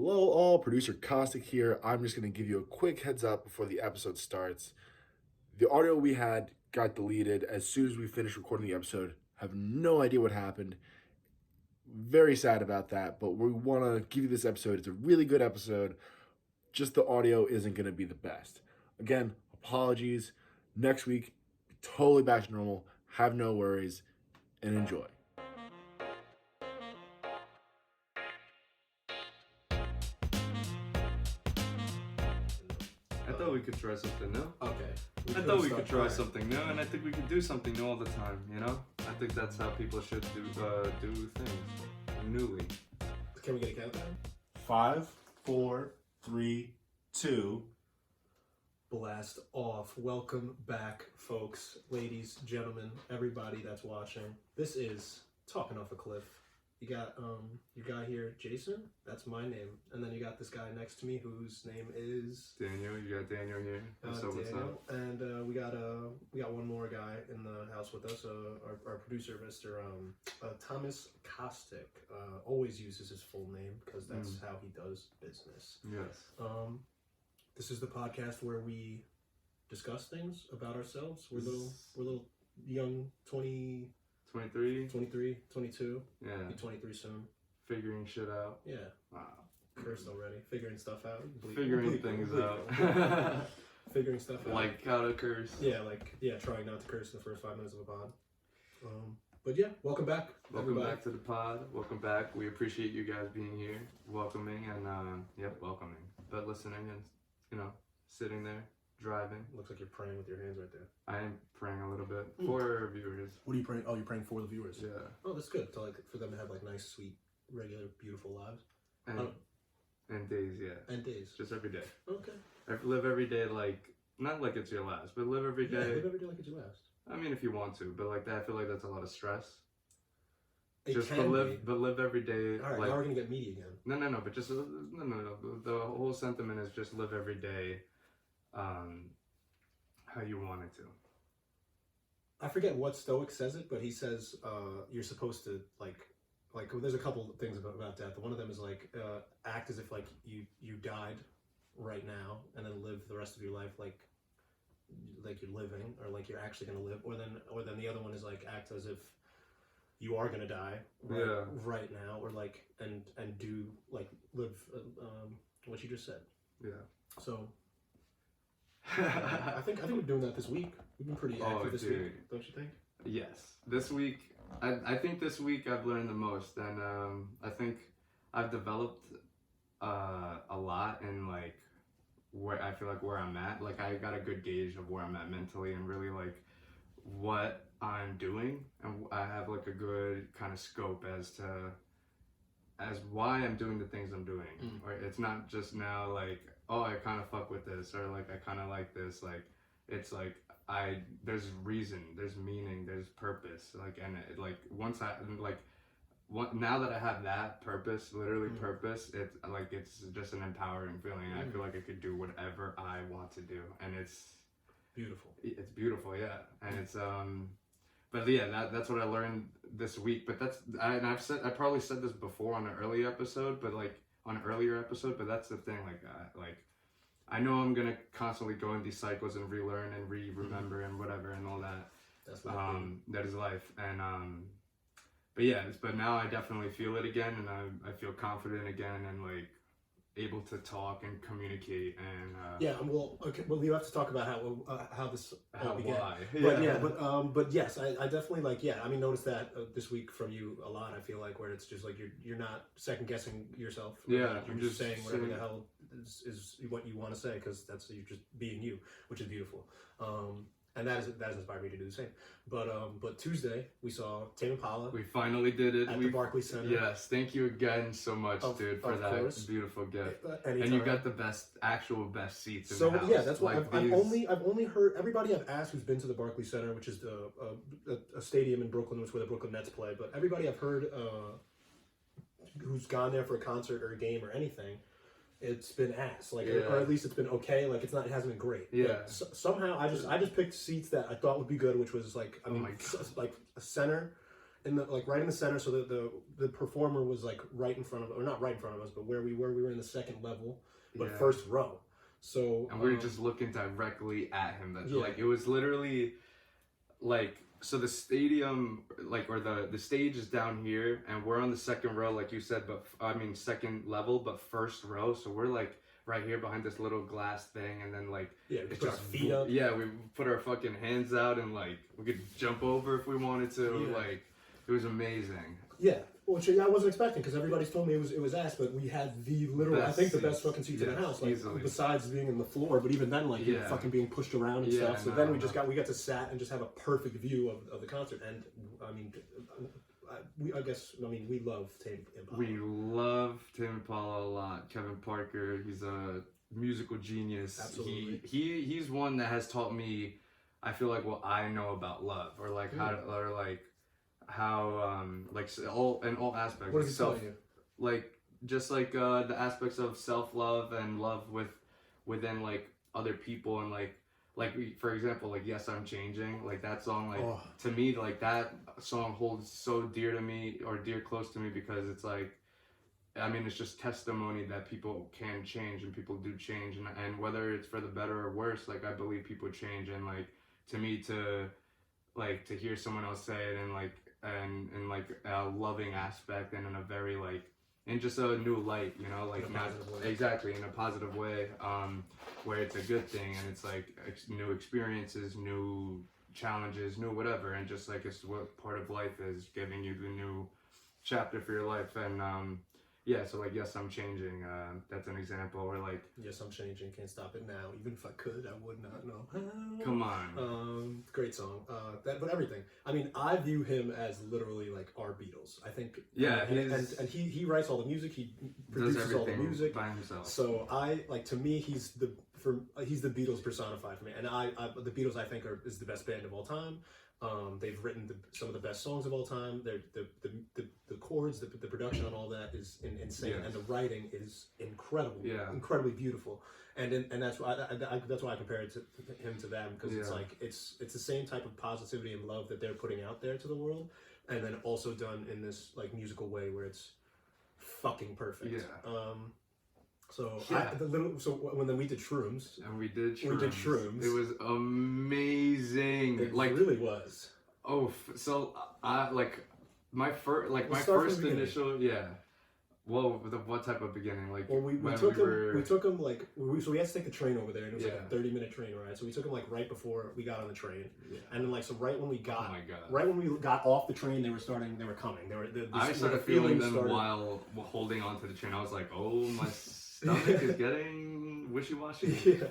Hello all, producer Caustic here. I'm just going to give you a quick heads up before the episode starts. The audio we had got deleted as soon as we finished recording the episode. Have no idea what happened. Very sad about that, but we want to give you this episode. It's a really good episode. Just the audio isn't going to be the best. Again, apologies. Next week, totally back to normal. Have no worries and enjoy. I thought we could try something new. Okay. I thought we could try something new, and I think we could do something new all the time, you know? I think that's how people should do things. Newly. Can we get a countdown? 5, 4, 3, 2. Blast off. Welcome back, folks, ladies, gentlemen, everybody that's watching. This is Talking Off a Cliff. You got your guy here, Jason. That's my name. And then you got this guy next to me whose name is Daniel. You got Daniel here. What's Daniel. up? And we got one more guy in the house with us. Our producer, Mr. Thomas Caustic, always uses his full name because that's how he does business. Yes. This is the podcast where we discuss things about ourselves. We're little young 23? 22. Yeah. Be 23 soon. Figuring shit out. Yeah. Wow. Cursed already. Figuring stuff out. Figuring things out. Figuring stuff out. Like how to curse. Yeah, trying not to curse in the first 5 minutes of a pod. But yeah, welcome back. Welcome back to the pod. Welcome back. We appreciate you guys being here, welcoming and welcoming. But listening and sitting there, driving. Looks like you're praying with your hands right there. I am praying a little bit for our viewers. What are you praying? Oh, you're praying for the viewers. Yeah. Oh, that's good. For them to have nice, sweet, regular, beautiful lives. And days, yeah. And days. Just every day. Okay. Live every day not like it's your last, but live every day. Yeah, live every day like it's your last. I mean, if you want to, but I feel like that's a lot of stress. It just can but live every day. All right, now we're gonna get meaty again. No. But just no. The whole sentiment is just live every day, how you want it to. I forget what Stoic says it, but he says you're supposed to there's a couple of things about that. One of them is act as if you died right now, and then live the rest of your life like you're living, or you're actually gonna live. Or then the other one is act as if you are gonna die right now, or and do live what you just said. Yeah. So I think we're doing that this week. We've been pretty active this week, don't you think? Yes. This week, I think this week I've learned the most, and I think I've developed a lot in where I feel where I'm at. I got a good gauge of where I'm at mentally, and really what I'm doing, and I have a good kind of scope as why I'm doing the things I'm doing. Right? It's not just now oh, I kind of fuck with this, or I kind of like this. It's there's reason, there's meaning, there's purpose. Once now that I have that purpose, literally purpose, it's just an empowering feeling. I feel like I could do whatever I want to do, and it's beautiful. It's beautiful, yeah, and it's But yeah, that's what I learned this week. But I probably said this before on an earlier episode, but that's the thing. I know I'm gonna constantly go in these cycles and relearn and remember and whatever and all that. That's life. That is life, and but now I definitely feel it again, and I feel confident again, and able to talk and communicate, and well, you have to talk about how this all began. Why? But yes, I definitely I noticed that this week from you a lot. I feel where it's just you're not second guessing yourself. Yeah, you're just saying whatever the hell is what you want to say, because you're just being you, which is beautiful. And that has inspired me to do the same. But Tuesday we saw Tame Impala. We finally did it at the Barclays Center. Yes, thank you again so much, dude, for that course. Beautiful gift. Anytime. And you got the actual best seats in the house. Yeah, that's why I've only heard everybody I've asked who's been to the Barclays Center, which is a stadium in Brooklyn, which is where the Brooklyn Nets play. But everybody I've heard who's gone there for a concert or a game or anything, it's been ass, or at least it's been okay. It hasn't been great. Yeah. Somehow I just picked seats that I thought would be good, which was a center, in the like right in the center, so the performer was like right in front of, or not right in front of us, but where we were in the second level, but Yeah. first row. So And we were just looking directly at him. That Yeah. like it was literally like, so the stadium, like, or the stage is down here, and we're on the second row, like you said, but I mean second level, but first row. So we're like right here behind this little glass thing, and then like yeah, we it's put our just feet up. Yeah, we put our fucking hands out, and like we could jump over if we wanted to. Yeah. Like it was amazing. Yeah, which I wasn't expecting, because everybody's told me it was ass, but we had the literal, I Best think the seats. best fucking seats in the Yeah, house, like easily. besides being in the floor, but even then, like Yeah. fucking being pushed around and Yeah, stuff. So no, then we no. just got to sat and just have a perfect view of the concert, and I mean, I guess we love Tame Impala. We love Tame Impala a lot. Kevin Parker, he's a musical genius. Absolutely. He's one that has taught me, I feel like, what I know about love, or like how to, or like how like all in all aspects. What does he tell you? Like just like the aspects of self-love and love within like other people, and like for example, like Yes I'm Changing, like that song, like to me, like that song holds so dear to me, or dear close to me, because it's like, I mean, it's just testimony that people can change, and people do change, and whether it's for the better or worse, like I believe people change, and like to me, to hear someone else say it in like in like a loving aspect, and in a very like, in just a new light, you know, like In a not positive way. exactly in a positive way, where it's a good thing, and it's like new experiences, new challenges, new whatever, and just like it's what part of life is, giving you the new chapter for your life, and yeah, so like Yes I'm Changing, that's an example, or like Yes I'm Changing, can't stop it now. Even if I could, I would not know how. come on. Great song. But everything. I mean, I view him as literally like our Beatles. I think. Yeah, and he writes all the music. He Does produces all the everything music by himself. So to me, he's the Beatles personified for me, and the Beatles I think is the best band of all time. They've written some of the best songs of all time. The chords, the production on all that is insane, Yes. and the writing is incredible, Yeah. incredibly beautiful. And that's why I compare it to him to them, because it's Yeah. like it's the same type of positivity and love that they're putting out there to the world, and then also done in this like musical way where it's fucking perfect. Yeah. So Yeah. when we did Shrooms, And we did Shrooms. It was amazing. it like really was. so I like my first, like Let's my start from first the beginning. initial, yeah. Well, what type of beginning? Like Well, we when took we him. were, We took him like so we had to take the train over there, and it was like Yeah. a 30-minute train ride. So we took him like right before we got on the train, Yeah. and then like so right when we got Oh my God. right when we got off the train, they were coming. I started feeling them while holding onto the train. I was like, oh, my stomach is getting wishy-washy. Yeah.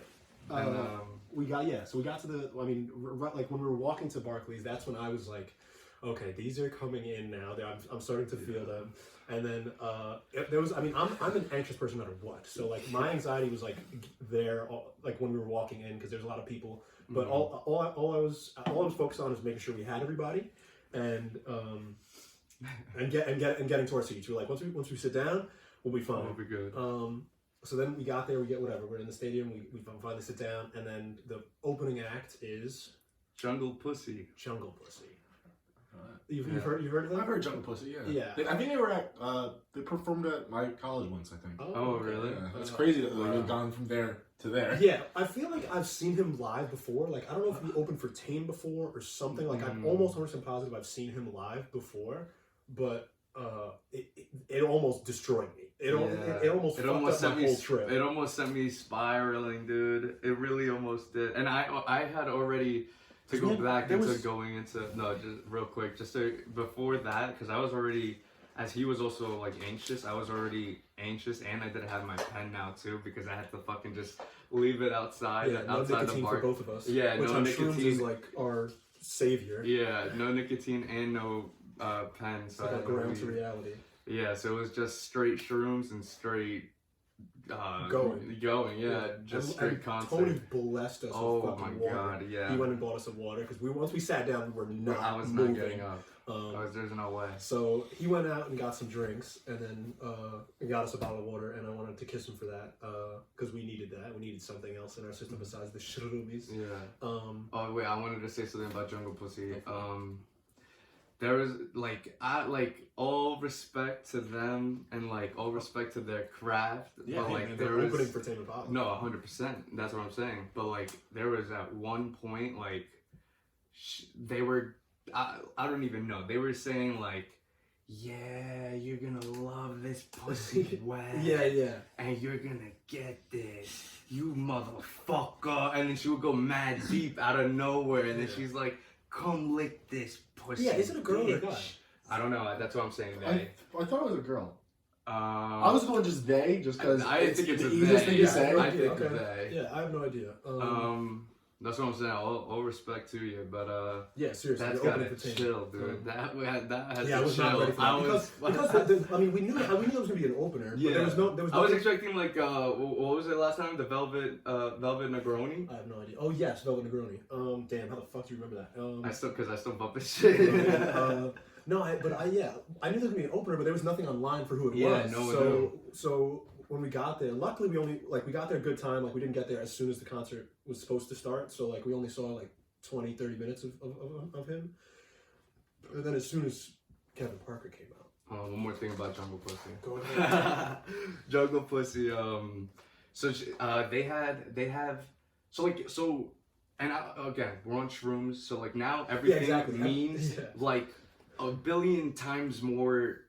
And, we got So we got to the. I mean, like when we were walking to Barclays, that's when I was like, okay, these are coming in now. I'm starting to feel them. And then there was. I mean, I'm an anxious person no matter what. So like my anxiety was like there, like when we were walking in, because there's a lot of people. But all I was focused on was making sure we had everybody, and getting to our seats. We're like, once we sit down, we'll be fine. We'll be good. So then we got there, we get whatever. We're in the stadium, we finally sit down, and then the opening act is Jungle Pussy. Jungle Pussy. You've heard of that? I've heard Jungle Pussy, yeah. Yeah. I think they were at, they performed at my college once, I think. Oh, okay. really? Yeah, it's crazy that Wow. they've gone from there to there. Yeah, I feel like I've seen him live before. Like, I don't know if he opened for Tame before or something. Like, I'm almost 100% positive I've seen him live before, but it almost destroyed me. It almost fucked up my whole trip. It almost sent me spiraling, dude. It really almost did. And I had already, to go back into going into, no, just real quick, before that, because I was already, as he was also like anxious, I was already anxious, and I didn't have my pen now too, because I had to fucking just leave it outside, No outside nicotine the bar. for both of us. Yeah, which no on nicotine. Shrooms is like our savior. Yeah, no nicotine and no pen. So Like I a had to ground to leave. reality. Yeah, so it was just straight shrooms and straight going. Yeah, just And straight concert. Tony blessed us Oh with my fucking water. God, yeah. He went and bought us some water because once we sat down, we were not. I was moving. not getting up. There's no way. So he went out and got some drinks, and then he got us a bottle of water, and I wanted to kiss him for that because we needed that. We needed something else in our system besides the shroomies. Yeah. Oh wait, I wanted to say something about Jungle Pussy. there was like all respect to them and like all respect to their craft. Yeah, but like man, there they're was opening for Tame Impala. no 100%. That's what I'm saying. But like there was at one point like they were I don't even know. They were saying like, yeah, you're gonna love this pussy wet. Yeah. And you're gonna get this, you motherfucker. And then she would go mad deep out of nowhere. And then she's like, come lick this pussy. Yeah, is it a girl or a bitch. guy? I don't know. That's what I'm saying. I thought it was a girl. I was going just they, just because I think it's the a easiest they. thing to Yeah, say. I think Okay. they. Yeah, I have no idea. That's what I'm saying. All respect to you, but Yeah, seriously, that's you're gotta opening for Tame. chill, dude. That has Yeah, I to was chill. not ready for that. I was because I mean, we knew there was gonna be an opener, but Yeah. there was no. I was expecting like what was it last time? The Velvet Negroni. I have no idea. Oh yes, Velvet Negroni. Damn, how the fuck do you remember that? I still bump this shit. No, I knew there was gonna be an opener, but there was nothing online for who it Yeah, was. no one knew. So when we got there, luckily we got there a good time. Like we didn't get there as soon as the concert was supposed to start. So like we only saw like 20-30 minutes of him. And then as soon as Kevin Parker came out. One more thing about Jungle Pussy. Go ahead. Jungle Pussy. They have again we're on Shrooms. So like now everything exactly. means Yeah. like a billion times more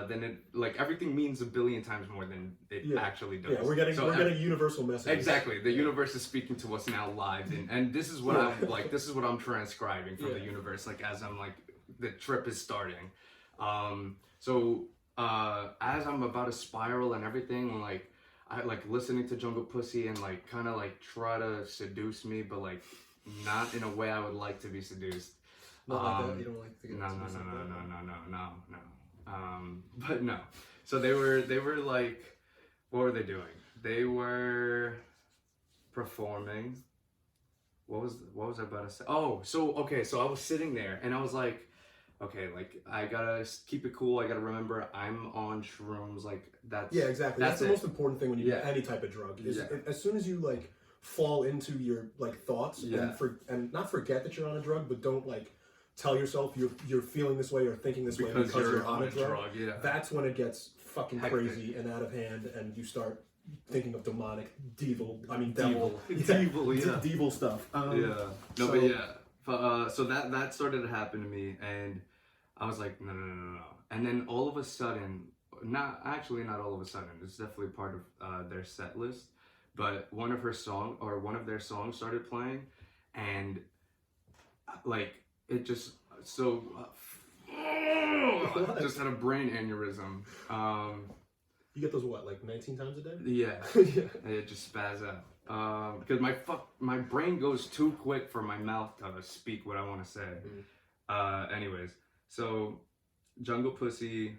than it like everything means a billion times more than it actually does. Yeah, we're getting universal messages. Exactly. The universe is speaking to us now live, and this is what I'm like. This is what I'm transcribing from the universe. Like as I'm like the trip is starting. As I'm about to spiral and everything, like I like listening to Jungle Pussy and like kind of like try to seduce me, but like not in a way I would like to be seduced. Not like that. You don't like to get No. But no. So they were like, what were they doing? They were performing. What was I about to say? Oh, so I was sitting there and I was like, okay, like I gotta keep it cool. I gotta remember I'm on Shrooms. Like that's exactly. That's the most important thing when you do any type of drug. Is as soon as you like fall into your like thoughts and not forget that you're on a drug, but don't like tell yourself you're feeling this way or thinking this way because you're on a drug. That's when it gets fucking crazy and out of hand, and you start thinking of demonic, devil stuff. So that started to happen to me, and I was like, no. And then all of a sudden, not all of a sudden, it's definitely part of their set list, but one of their songs started playing, and like it just just had a brain aneurysm. You get those like 19 times a day? Yeah. It just spaz out. Because my brain goes too quick for my mouth to speak what I want to say. Anyways, so Jungle Pussy,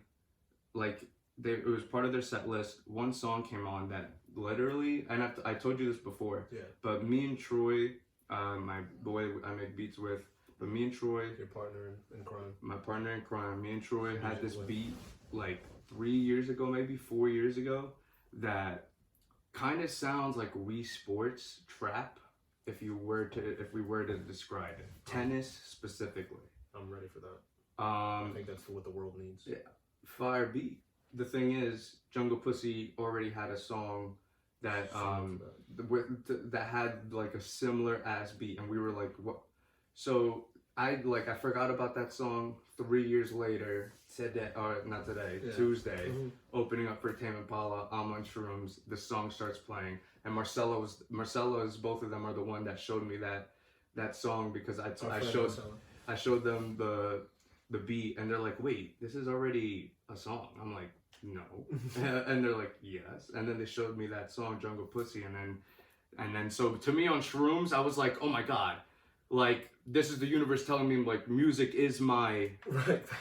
like it was part of their set list. One song came on that literally, and I told you this before, but me and Troy, my boy I make beats with, but me and Troy, your partner in crime, my partner in crime, me and Troy had this beat like 3 years ago, maybe 4 years ago, that kind of sounds like Wii Sports trap if we were to describe it. Tennis specifically. I'm ready for that. I think that's what the world needs. Yeah, fire beat. The thing is, Jungle Pussy already had a song that that had like a similar ass beat, and we were like, what? So I forgot about that song. 3 years later, Tuesday, opening up for Tame Impala, I'm on Shrooms, the song starts playing, and Marcelo's, both of them are the one that showed me that song, because I showed them the beat, and they're like, wait, this is already a song. I'm like, no. And they're like, yes. And then they showed me that song, Jungle Pussy, and then so to me on Shrooms, I was like, oh my god, like this is the universe telling me like music is my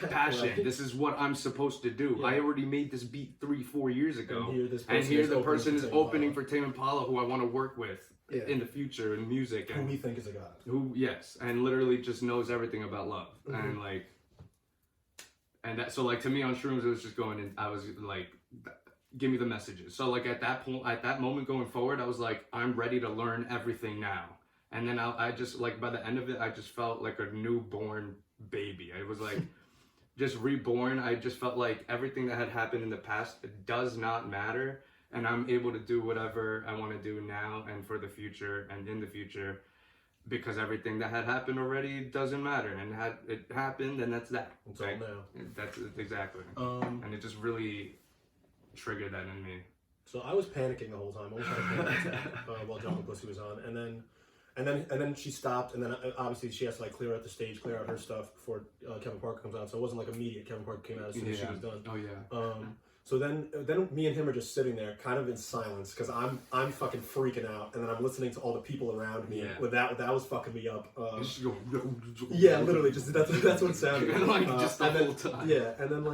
passion. Right. This is what I'm supposed to do. I already made this beat 3-4 years ago, and here the person is opening for Tame Impala, who I want to work with in the future in music, and who we think is a god. And literally just knows everything about love, and like, and that. So like to me on Shrooms, it was just going, and I was like, give me the messages. So like at that moment going forward, I was like, I'm ready to learn everything now. And then I just like by the end of it, I just felt like a newborn baby. I was like, just reborn. I just felt like everything that had happened in the past does not matter, and I'm able to do whatever I want to do now and for the future and in the future, because everything that had happened already doesn't matter, and had it happened, and that's that. It's all now. That's exactly. And it just really triggered that in me. So I was panicking the whole time. I was having a panic attack while John Pussy was on, and then she stopped, and then obviously she has to like clear out the stage, clear out her stuff before Kevin Parker comes out. So it wasn't like immediate. Kevin Parker came out as soon as she was done. Oh yeah. So then me and him are just sitting there, kind of in silence, because I'm fucking freaking out, and then I'm listening to all the people around me. Yeah. With that was fucking me up. Just go, Yeah, literally, just that's what it sounded like. Just the whole time. Yeah, and then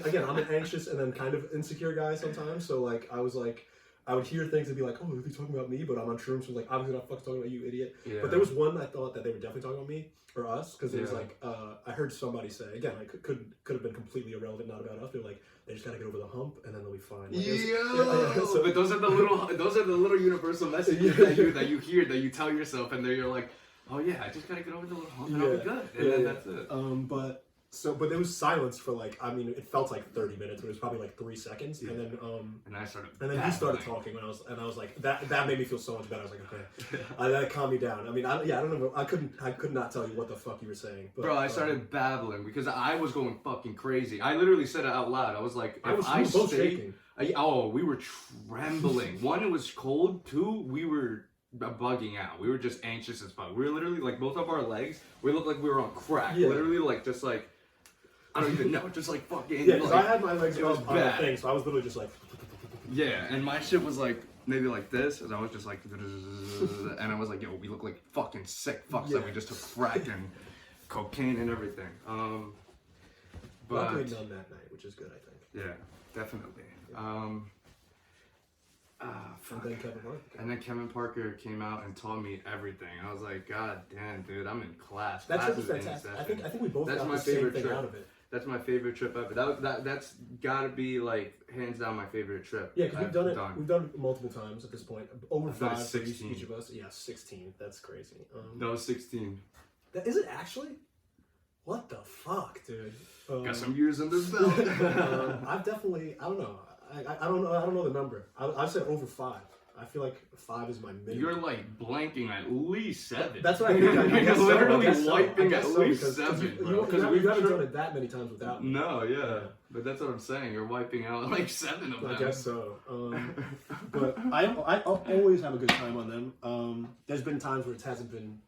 again, I'm an anxious and then kind of insecure guy sometimes. So like, I was like, I would hear things and be like, oh, are they talking about me? But I'm on Shrooms, so like, obviously not fucking talking about you, idiot. Yeah. But there was one I thought that they were definitely talking about me or us, because it was like, I heard somebody say, again, I could have been completely irrelevant, not about us. They're like, they just gotta get over the hump and then they'll be fine. Like, So, but those are the little universal messages that you hear, that you tell yourself, and then you're like, oh yeah, I just gotta get over the little hump and I'll be good. And then that's it. But there was silence for like, I mean, it felt like 30 minutes, but it was probably like 3 seconds, and then and he started talking when I was like, that made me feel so much better. I was like, okay, that calmed me down. I mean, I don't know, I could not tell you what the fuck you were saying. But, bro, I started babbling because I was going fucking crazy. I literally said it out loud. I was like, we were both shaking. We were trembling. One, it was cold. Two, we were bugging out. We were just anxious as fuck. We were literally like, both of our legs, we looked like we were on crack. Yeah. Literally like, just like, I don't even know, just like fucking. Yeah, because like, I had my legs on the thing, so I was literally just like. Yeah, and my shit was like maybe like this, and I was just like, and I was like, yo, we look like fucking sick fucks that we just took crack and cocaine and everything. But luckily none that night, which is good, I think. Yeah, definitely. And then Kevin Parker came out and taught me everything. I was like, God damn, dude, I'm in class. That trip Class was is in fantastic. session. I think we both That's got my the same favorite thing trip. out of it. That's my favorite trip ever. That's gotta be like hands down my favorite trip. Yeah, because we've done it multiple times at this point. Over I've done it 5 for each 16. of us. Yeah, 16. That's crazy. That was 16. Is it actually? What the fuck, dude? Got some years under the belt. I've definitely. I don't know. I don't know. I don't know the number. I've said over 5. I feel like 5 is my minimum. You're like blanking at least 7. That's what I think. I You're guess literally so. wiping at least because 7, bro. You Because haven't done it that many times without me. No, yeah. But that's what I'm saying. You're wiping out like 7 of them. I guess so. But I always have a good time on them. There's been times where it hasn't been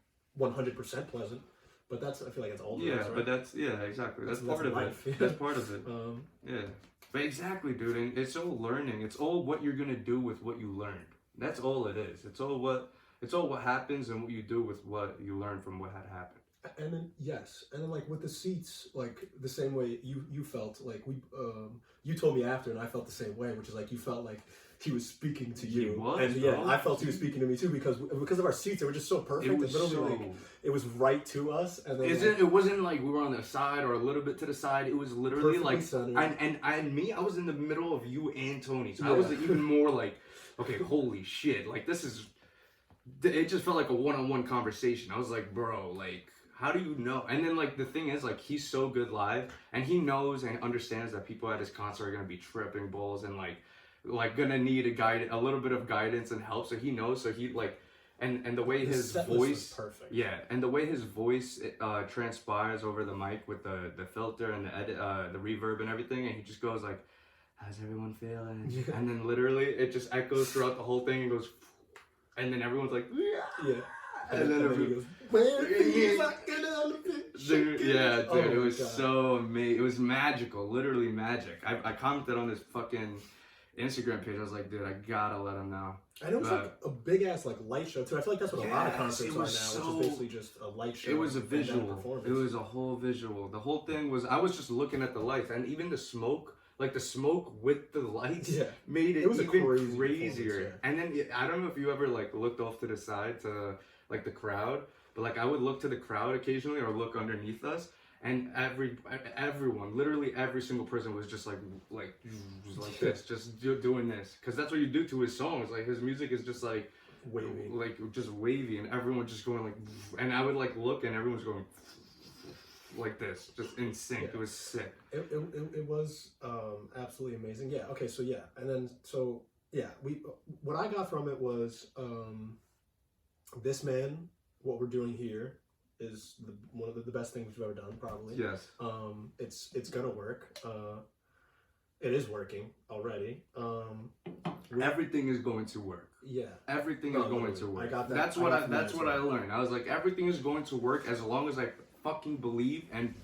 100% pleasant, but I feel like it's all. Yeah, right? but exactly. That's part of life. it. That's part of it. Yeah. But exactly, dude. And it's all learning. It's all what you're gonna do with what you learned. That's all it is. It's all what happens and what you do with what you learn from what had happened. And then like with the seats, like the same way you felt, like you told me after, and I felt the same way, which is like you felt like he was speaking to you, I felt he was speaking to me too, because of our seats, they were just so perfect. It was it was right to us, and then it wasn't like we were on the side or a little bit to the side. It was literally like I was in the middle of you and Tony, so I was even more like, okay, holy shit, like this is. It just felt like a one-on-one conversation. I was like, bro, like, how do you know? And then, like, the thing is, like, he's so good live, and he knows and understands that people at his concert are gonna be tripping balls and like gonna need a little bit of guidance and help. So he knows. So he like, and the way his voice, perfect. Yeah, and the way his voice transpires over the mic with the filter and the edit, the reverb and everything, and he just goes like, "How's everyone feeling?" Yeah. And then literally it just echoes throughout the whole thing and goes. And then everyone's like, yeah. And then he goes, dude, it was so amazing. It was magical, literally magic. I commented on his fucking Instagram page. I was like, dude, I gotta let him know. And it was like a big ass like light show too. I feel like that's what a lot of concerts are now, which is basically just a light show. It was a visual. It was a whole visual. The whole thing was. I was just looking at the lights, and even the smoke. Like the smoke with the lights made it was even crazier. And then I don't know if you ever like looked off to the side to like the crowd, but like I would look to the crowd occasionally or look underneath us, and everyone, literally every single person was just like this, just doing this, because that's what you do to his songs. Like his music is just like wavy, like just wavy, and everyone just going like, and I would like look, and everyone's going. like this, just in sync. Yeah. It was sick. It was absolutely amazing. Yeah. Okay. So yeah, and then so yeah, what I got from it was this man. What we're doing here is one of the best things we've ever done, probably. Yes. It's gonna work. It is working already. Everything is going to work. Yeah. Everything is going to work. I got that. That's I what got from that's that what as I well. learned. I was like, everything is going to work as long as I fucking believe and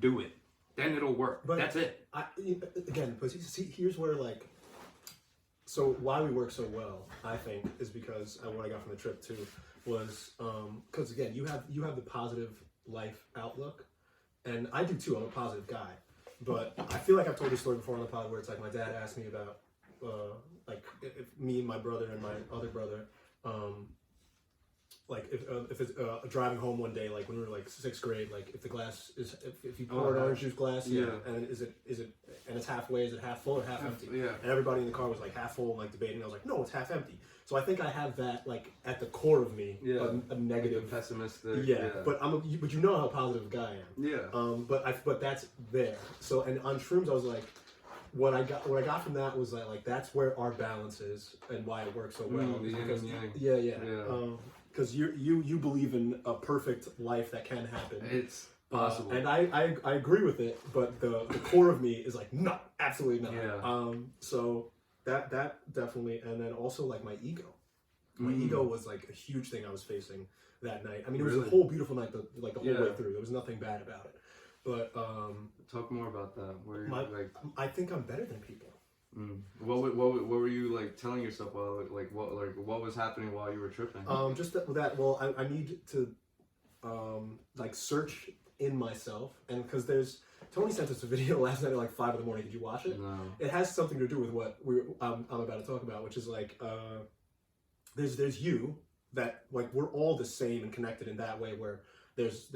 do it. Then it'll work. But that's it. Again, but see, here's where like, so why we work so well, I think, is because what I got from the trip too was because again, you have the positive life outlook, and I do too. I'm a positive guy, but I feel like I've told this story before on the pod where it's like my dad asked me about like if me and my brother and my other brother. Like if it's driving home one day, like when we were like 6th grade, like if the glass is if you pour an orange juice glass, and is it and it's halfway, is it half full or half empty? Yeah. And everybody in the car was like half full and like debating. I was like, no, it's half empty. So I think I have that like at the core of me, a negative, pessimistic. yeah. But but you know how positive a guy I am. Yeah. But that's there. So and on Shrooms, I was like, what I got from that was that like that's where our balance is and why it works so well. The yin Because and yang. because you believe in a perfect life that can happen. It's possible. And I agree with it, but the core of me is like, no, absolutely not. Yeah. So that definitely, and then also like my ego. My ego was like a huge thing I was facing that night. I mean, it was a whole beautiful night, the whole way through. There was nothing bad about it. But talk more about that. Where like, I think I'm better than people. What were you like telling yourself while what was happening while you were tripping? Just that. Well, I need to like search in myself, and because Tony sent us a video last night at like 5 a.m. Did you watch it? No. It has something to do with what I'm about to talk about, which is like there's you that like we're all the same and connected in that way where there's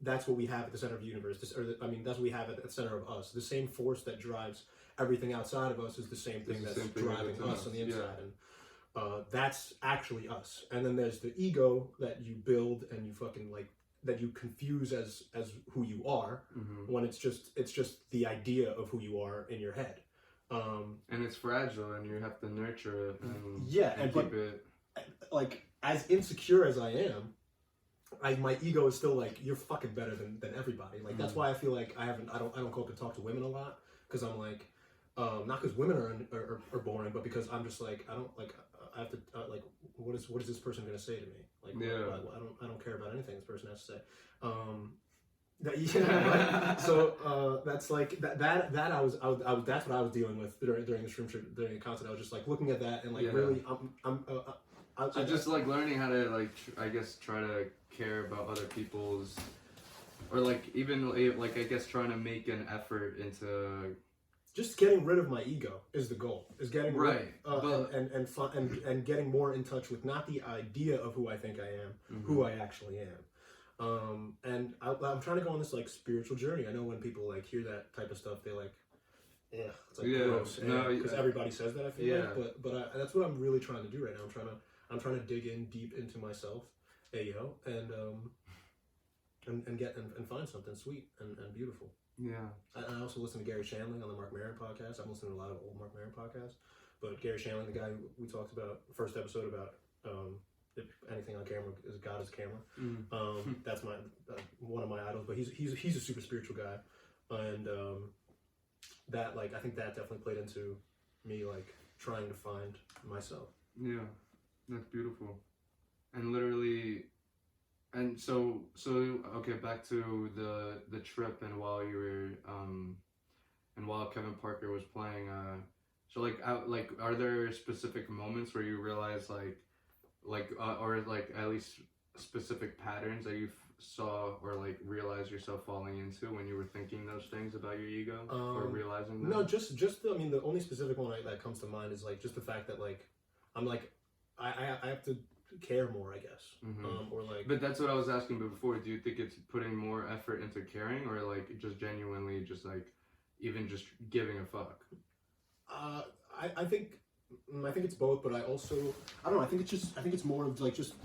that's what we have at the center of the universe. That's what we have at the center of us. The same force that drives everything outside of us is the same thing that's driving us on the inside, and that's actually us. And then there's the ego that you build and you fucking like that you confuse as who you are when it's just the idea of who you are in your head. And it's fragile, and you have to nurture it. And keep it. Like as insecure as I am, my ego is still like, you're fucking better than everybody. Like that's why I feel like I don't go up and talk to women a lot, because I'm like, not because women are boring, but because I'm just like, I have to like, what is this person gonna say to me? Like, I don't care about anything this person has to say. Right? So that's like that I was that's what I was dealing with during the Shroom trip, during the concert. I was just like looking at that and like really So just like learning how to like I guess try to care about other people's, or like even like I guess trying to make an effort into just getting rid of my ego is the goal. Is getting right and getting more in touch with not the idea of who I think I am, who I actually am. And I'm trying to go on this like spiritual journey. I know when people like hear that type of stuff, they like, yeah, it's like gross. Because everybody says that. I feel like, but that's what I'm really trying to do right now. I'm trying to dig in deep into myself, and find something sweet and beautiful. Yeah. I also listen to Gary Shandling on the Mark Maron podcast. I'm listening to a lot of old Mark Maron podcasts, but Gary Shandling, the guy we talked about first episode about if anything on camera is God is camera. That's my one of my idols. But he's a super spiritual guy, and that like I think that definitely played into me like trying to find myself. Yeah, that's beautiful, and literally. And so okay, back to the trip and while you were and while Kevin Parker was playing, so like are there specific moments where you realize or like at least specific patterns that you saw or like realized yourself falling into when you were thinking those things about your ego or realizing them? No, just I mean the only specific one that comes to mind is like just the fact that like I'm like I have to care more, I guess, or like. But that's what I was asking before. Do you think it's putting more effort into caring, or like just genuinely, just like even just giving a fuck? I think it's both, but I don't know. I think it's more of like just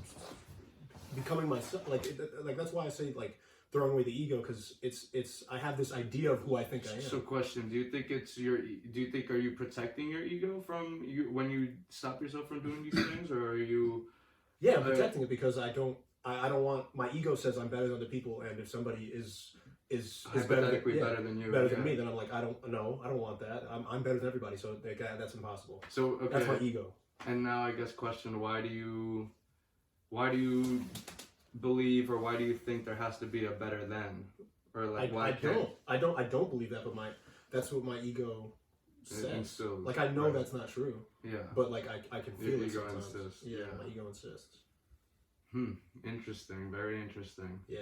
becoming myself. Like that's why I say like throwing away the ego because it's I have this idea of who I think I am. So, question: do you think are you protecting your ego from you when you stop yourself from doing these things, or are you? Yeah, I'm protecting it because I don't want my ego says I'm better than other people, and if somebody is Hypothetically better than you, than me, then I'm like I don't want that. I'm better than everybody, so that's impossible. So okay, that's my ego. And now I guess question: why do you believe, or why do you think there has to be a better than, or like why I don't believe that, but that's what my ego says. Like I know that's not true. Yeah. But like I can feel your it ego sometimes. insists. Yeah, my ego insists. Interesting. Very interesting. Yeah.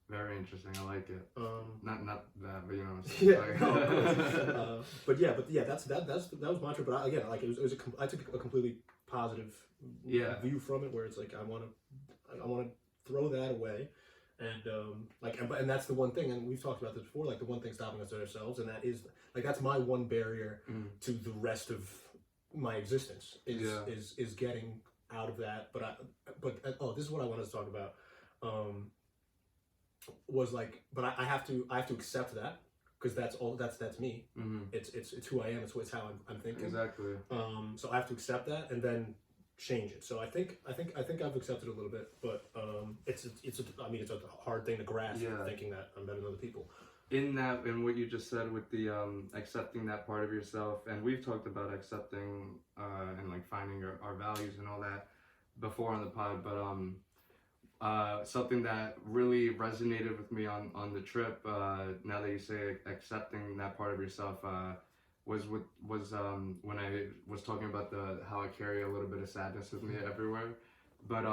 Very interesting. I like it. Not that, but you know. Yeah. No, of course. But yeah, that was my trip. But again, like I took a completely positive view from it, where it's like I want to throw that away, and and that's the one thing, and we've talked about this before. Like the one thing stopping us is ourselves, and that is like that's my one barrier to the rest of my existence is getting out of that. But this is what I wanted to talk about. Was like, but I have to accept that because that's me. It's who I am. It's how I'm thinking. Exactly. So I have to accept that and then change it. So I think I've accepted it a little bit, but it's a hard thing to grasp. Thinking that I'm better than other people. In what you just said with the accepting that part of yourself, and we've talked about accepting and like finding our values and all that before on the pod, but something that really resonated with me on the trip, now that you say accepting that part of yourself, was when I was talking about how I carry a little bit of sadness with me everywhere, but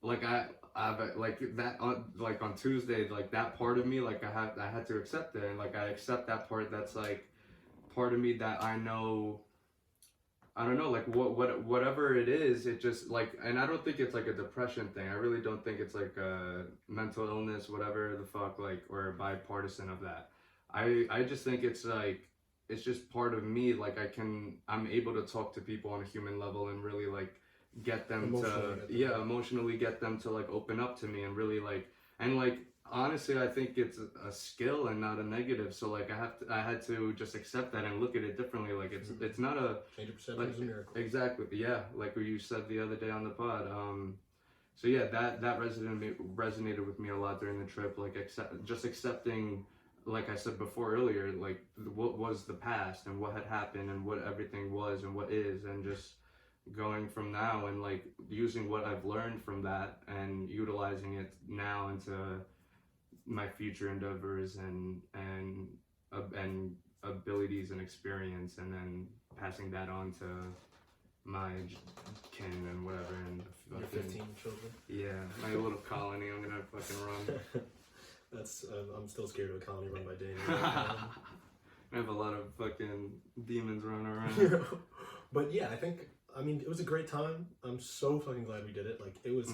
like I've like that like on Tuesday, like that part of me, like I had to accept it, and like I accept that part that's like part of me that I know. I don't know, like whatever it is, it just like, and I don't think it's like a depression thing. I really don't think it's like a mental illness, whatever the fuck, like, or bipartisan of that. I just think it's like, it's just part of me. Like I'm able to talk to people on a human level and really like get them emotionally get them to like open up to me and really like, and like, honestly, I think it's a skill and not a negative. So like I had to just accept that and look at it differently. Like it's not a change of perception is a miracle. Exactly. Yeah, like what you said the other day on the pod. So yeah, that resonated with me a lot during the trip. Like accepting, like I said before earlier, like what was the past and what had happened and what everything was and what is, and just going from now and like using what I've learned from that and utilizing it now into my future endeavors and abilities and experience, and then passing that on to my kin and whatever, and your 15 children. Yeah, my little colony. I'm gonna fucking run. That's I'm still scared of a colony run by Dane. I have a lot of fucking demons running around. But yeah, I mean, it was a great time. I'm so fucking glad we did it. Like it was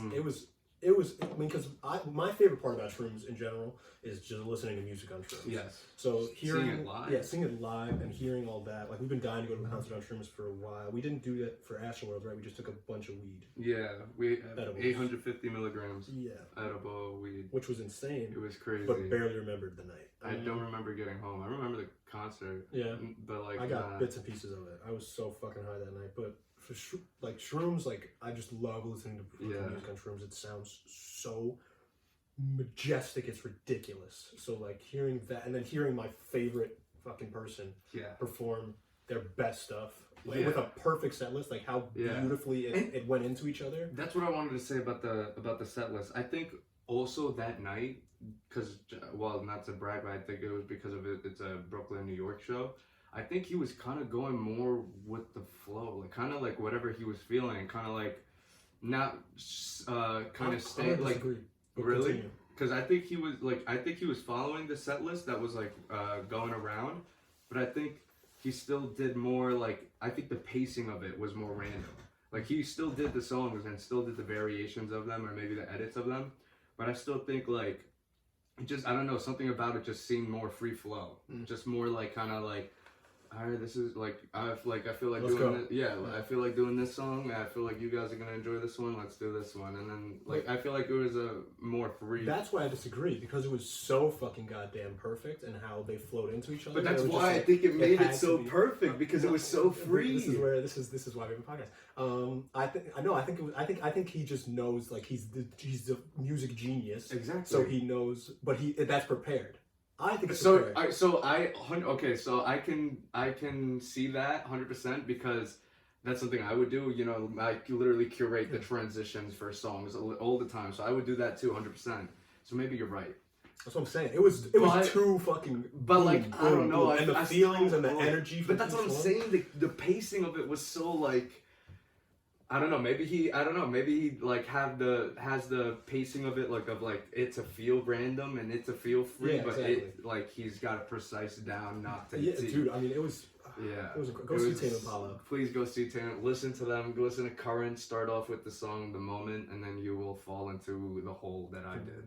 I mean, because my favorite part about Shrooms in general is just listening to music on Shrooms. Yes. So seeing it live. Yeah, seeing it live and hearing all that. Like we've been dying to go to a concert on Shrooms for a while. We didn't do that for Astroworld, right? We just took a bunch of weed. Yeah, we Edibles. 850 milligrams. Yeah. Edible weed. Which was insane. It was crazy. But barely remembered the night. I don't remember getting home. I remember the concert. Yeah. But like I got bits and pieces of it. I was so fucking high that night. But for like Shrooms, like I just love listening to music on Shrooms. It sounds so majestic, it's ridiculous. So like hearing that and then hearing my favorite fucking person perform their best stuff with a perfect set list, like how beautifully it went into each other. That's what I wanted to say about the set list. I think also that night, because well, not to brag, but I think it was because of it's a Brooklyn, New York show. I think he was kind of going more with the flow, like kind of like whatever he was feeling, kind of like not kind of stay like. Really? Because I think he was following the set list that was like going around, but I think he still did more like, I think the pacing of it was more random. Like he still did the songs and still did the variations of them or maybe the edits of them, but I still think like it just, I don't know, something about it just seemed more free flow, just more like kind of like all right, this is like I feel like Let's doing go. this. Yeah, I feel like doing this song. I feel like you guys are gonna enjoy this one. Let's do this one. And then like I feel like it was a more free. That's why I disagree, because it was so fucking goddamn perfect and how they flowed into each other. But that's It was why just I like, think it made had it to so be- perfect because it was so free. This is where this is why we have a podcast. I think he just knows, like, he's the music genius. Exactly. So he knows, but that's prepared. I think it's So prepared. so I can see that 100% because that's something I would do. You know, I literally curate the transitions for songs all the time. So I would do that too, 100%. So maybe you're right. That's what I'm saying. It was too fucking. But like I don't know, and the feelings and the energy. But that's what I'm saying. The pacing of it was so like. I don't know. Maybe he like has the pacing of it like it to feel random and it to feel free, Yeah, but exactly. it like he's got a precise down not to Yeah, T. dude. I mean, it was. Yeah. It was. Go see Tame Impala. Please go see Tame. Listen to them. Go listen to Current. Start off with the song "The Moment," and then you will fall into the hole that I did.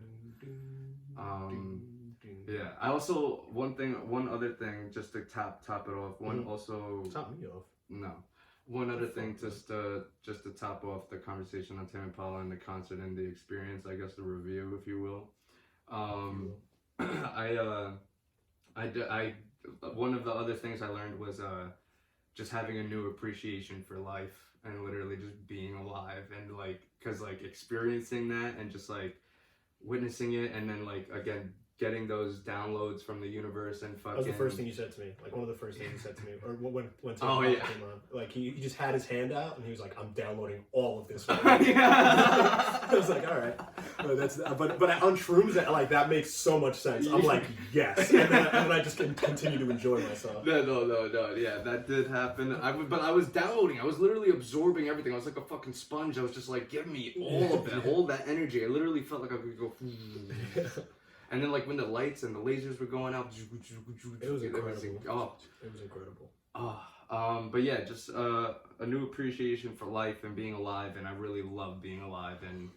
Yeah. I also one other thing, just to top it off. Also. Top me off. No. One other thing, just to top off the conversation on Tame Impala and the concert and the experience, I guess the review, if you will. I one of the other things I learned was just having a new appreciation for life and literally just being alive and like, cause like experiencing that and just like witnessing it and then like again getting those downloads from the universe and fucking. That was the first thing you said to me. Like one of the first things you said to me, or when Tame Oh, Impala yeah. came on. Like he just had his hand out and he was like, "I'm downloading all of this." Yeah. I was like, "All right." But on Shrooms, that makes so much sense. I'm like, yes, and then I just can continue to enjoy myself. No. Yeah, that did happen. But I was downloading. I was literally absorbing everything. I was like a fucking sponge. I was just like, give me all of that, all that energy. I literally felt like I could go. And then like when the lights and the lasers were going out, It was incredible. It was incredible. But yeah, just a new appreciation for life and being alive, and I really love being alive and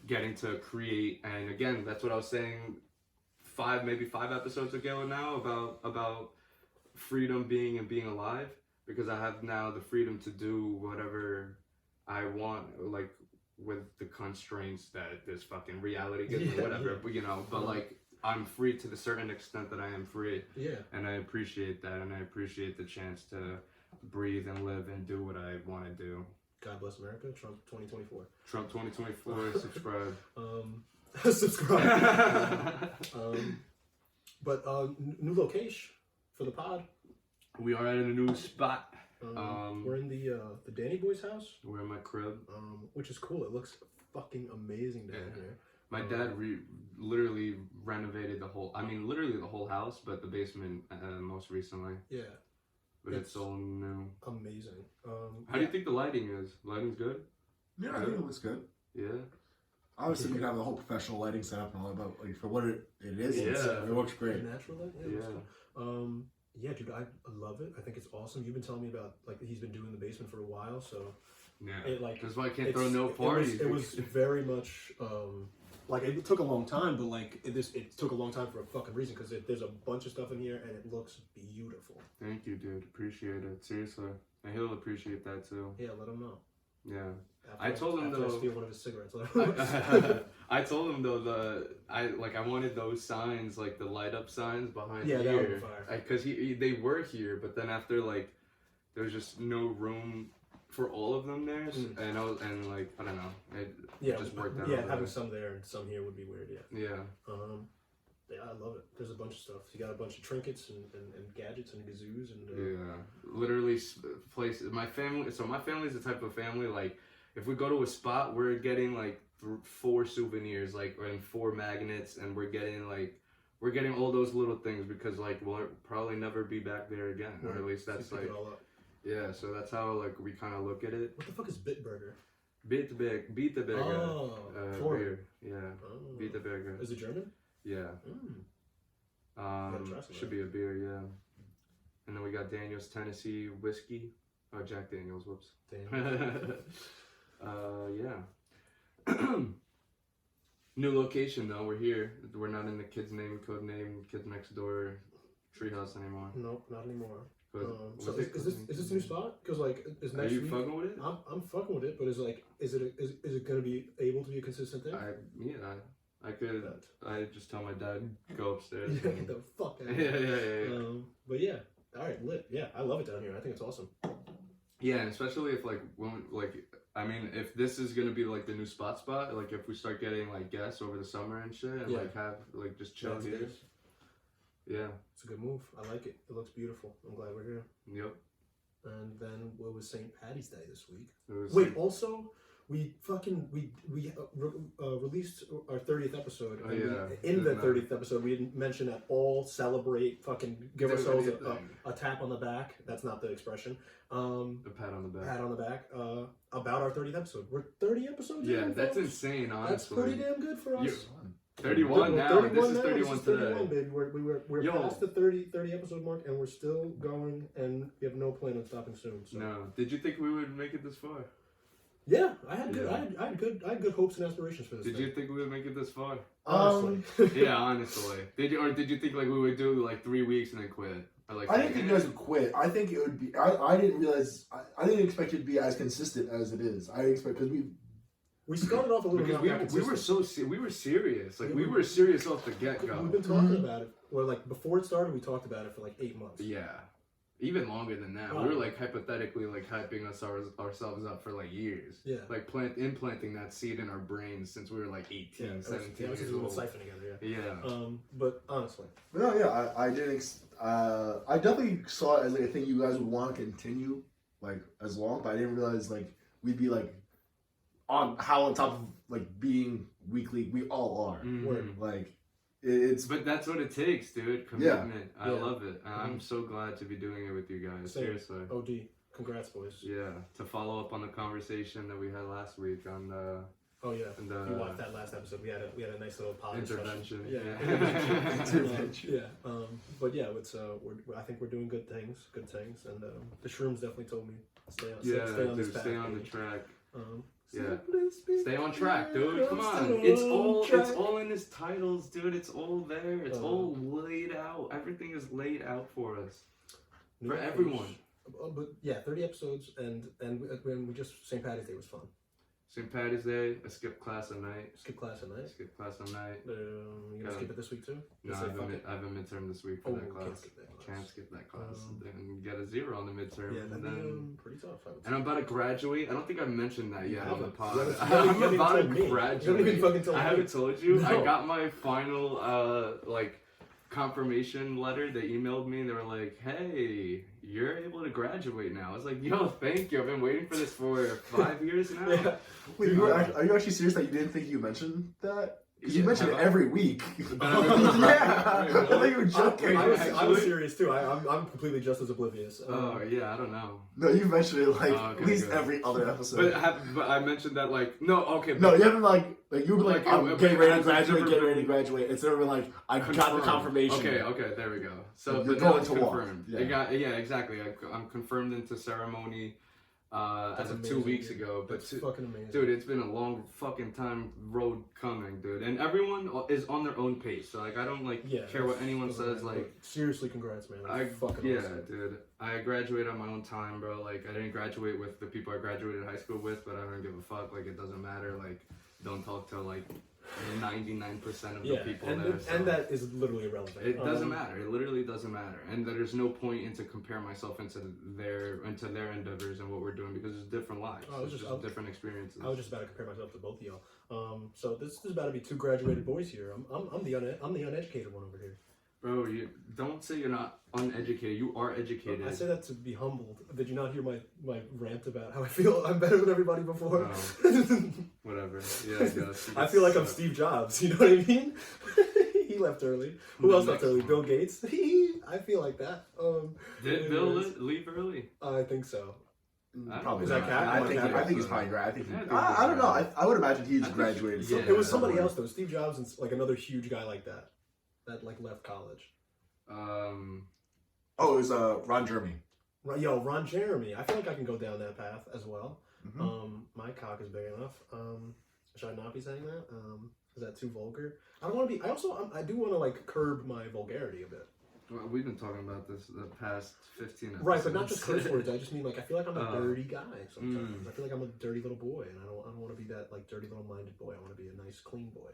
getting to create. And again, that's what I was saying maybe five episodes ago now about freedom being alive, because I have now the freedom to do whatever I want, like with the constraints that this fucking reality gives me, whatever. But you know, like I'm free to the certain extent that I am free. Yeah. And I appreciate that, and I appreciate the chance to breathe and live and do what I want to do. God bless America. Trump 2024. Trump 2024. Subscribe. Subscribe. But new location for the pod. We are at a new spot. We're in the Danny Boy's house. We're in my crib. Which is cool. It looks fucking amazing down here. My dad literally renovated the whole house, but the basement most recently. Yeah. But it's all new. Amazing. How do you think the lighting is? Lighting's good? Yeah, I think it looks good. Yeah. Obviously, we have the whole professional lighting setup and all that, but like, for what it is, yeah. It looks great. Natural light? Yeah. Cool. Yeah, dude, I love it. I think it's awesome. You've been telling me about, like, he's been doing the basement for a while, so... Yeah, that's why I can't throw no parties. It was very much, like, it took a long time, but, like, it took a long time for a fucking reason, because there's a bunch of stuff in here, and it looks beautiful. Thank you, dude. Appreciate it. Seriously. And he'll appreciate that, too. Yeah, let him know. Yeah. I told him, though... I steal one of his cigarettes. I told him, though, I wanted those signs, like, the light-up signs behind here. Yeah, that would be fire. Because they were here, but then after, like, there's just no room for all of them there, and I don't know, it just worked out. Yeah, having some there and some here would be weird. Yeah. Yeah, I love it. There's a bunch of stuff. You got a bunch of trinkets and gadgets and gazoos and. Literally places. My family. So my family's the type of family, like, if we go to a spot, we're getting like 4 souvenirs, like, and 4 magnets, and we're getting all those little things because, like, we'll probably never be back there again, or at least that's like. Yeah, so that's how, like, we kind of look at it. What the fuck is Bitburger? Bitburger. Beer. Yeah. Oh. Bitburger. Is it German? Yeah. Should be a beer, yeah. And then we got Daniel's Tennessee whiskey. Oh, Jack Daniels, whoops. Damn. Yeah. New location, though. We're here. We're not in the kid's name, code name, kids next door treehouse anymore. Nope, not anymore. So is this a new spot? Because like, is Are next you week? fucking with it? I'm fucking with it, but is it gonna be able to be a consistent thing? I could. I just tell my dad go upstairs. Yeah, get the fuck out. Yeah. But yeah, all right, lit. Yeah, I love it down here. I think it's awesome. Yeah, and especially if like if this is gonna be like the new spot, like if we start getting like guests over the summer and shit, and like have like just chill here. Downstairs. Yeah. It's a good move. I like it. It looks beautiful. I'm glad we're here. Yep. And then what was St. Patty's Day this week? Wait, also we released our 30th episode. Oh, and yeah. in the 30th episode, we didn't mention at all celebrate, give ourselves a tap on the back. That's not the expression. A pat on the back. Pat on the back. About our 30th episode. We're 30 episodes. Yeah, in, that's folks. insane. Honestly, That's pretty damn good for us. 31 now. 31 This is now. 31 This is today. 31, baby. We're past the 30 episode mark, and we're still going, and we have no plan on stopping soon. So. No. Did you think we would make it this far? Yeah, I had good hopes and aspirations for this. Did you think we would make it this far? Honestly. Yeah, honestly. Did you think like we would do like 3 weeks and then quit? Or, like, I didn't think you guys would quit. I think it would be. I didn't realize. I didn't expect it to be as consistent as it is. I expect because we started off a little because bit. we were serious. Like we were serious off the get go. We've been talking about it. Or like before it started, we talked about it for like 8 months. Yeah. Even longer than that. We were like hypothetically like hyping ourselves up for like years. Yeah. Like implanting that seed in our brains since we were like 18, 17 years we were old. siphoning together. Yeah. But honestly. But no, yeah, I didn't. I definitely saw it as like a thing you guys would want to continue like as long, but I didn't realize like we'd be like on top of like being weekly. We all are. Mm-hmm. Like it's. But that's what it takes, dude. Commitment. Yeah. I love it. I'm so glad to be doing it with you guys. Same. Seriously. OD. Congrats, boys. Yeah. To follow up on the conversation that we had last week on the. Oh yeah. And you watched that last episode. We had a nice little pod intervention. Yeah. Intervention. Yeah. But yeah, it's I think we're doing good things, and the Shrooms definitely told me stay on this path. Stay on the track. Yeah. Stay on track, dude. Come on. It's all in his titles, dude. It's all there. It's all laid out. Everything is laid out for us. For everyone. But yeah, 30 episodes and we just St. Patty's Day was fun. St. Patty's Day, I skipped class at night. Skip class at night? Skip class at night. You gonna skip it this week too? No, I have a midterm this week for that class. Can't skip that class. And get a 0 on the midterm. Yeah, that'd be pretty tough. And I'm about to graduate. I don't think I mentioned that yet on the pod. I'm about to graduate. You haven't even fucking told me. I haven't told you. No. I got my final confirmation letter. They emailed me and they were like, "Hey, you're able to graduate now." I was like, "Yo, thank you. I've been waiting for this for 5 years now." Yeah. Wait, are you actually serious that you didn't think you mentioned that? Because you mentioned it every week. Yeah. I thought you were joking. I was serious too. I'm completely just as oblivious. Oh yeah, I don't know. No, you mentioned it like Okay, at least good. every other episode. But I mentioned that like no, okay. No, you haven't like you were like I'm but getting ready to I've graduate, never getting ready to been graduate. Instead of like I got the confirmation. Okay, there we go. So you're but going now it's to walk. confirmed. Yeah. Exactly. I'm confirmed into ceremony as of 2 amazing, weeks dude. ago. But That's fucking amazing. dude, it's been a long fucking time road coming, dude. And everyone is on their own pace. So like I don't care what anyone says. Like seriously, congrats, man. Awesome. Dude. I graduated on my own time, bro. Like I didn't graduate with the people I graduated high school with, but I don't give a fuck. Like it doesn't matter. Like don't talk to like 99% of the people there. So. And that is literally irrelevant. It doesn't matter. It literally doesn't matter. And there's no point into compare myself into their endeavors and what we're doing because it's different lives. It's just different experiences. I was just about to compare myself to both of y'all. So this is about to be 2 graduated boys here. I'm the uneducated one over here. Bro, you don't say you're not uneducated. You are educated. I say that to be humbled. Did you not hear my rant about how I feel I'm better than everybody before? No. Whatever. Yeah, I guess. I feel like I'm Steve Jobs. You know what I mean? He left early. Who else left early? Bill Gates. I feel like that. Did Bill leave early? I think so. Probably Is that not. Cap? I think he's probably right. I don't know. I would imagine he's graduated. Yeah. It was somebody else though. Steve Jobs and like another huge guy like that like left college. It was Ron Jeremy. Ron Jeremy. I feel like I can go down that path as well. My cock is big enough. Should I not be saying that? Is that too vulgar? I don't want to be. I do want to like curb my vulgarity a bit. Well, we've been talking about this the past 15 episodes. Right, but not just curse words. I just mean like I feel like I'm a dirty guy sometimes. I feel like I'm a dirty little boy, and I don't want to be that like dirty little minded boy. I want to be a nice clean boy,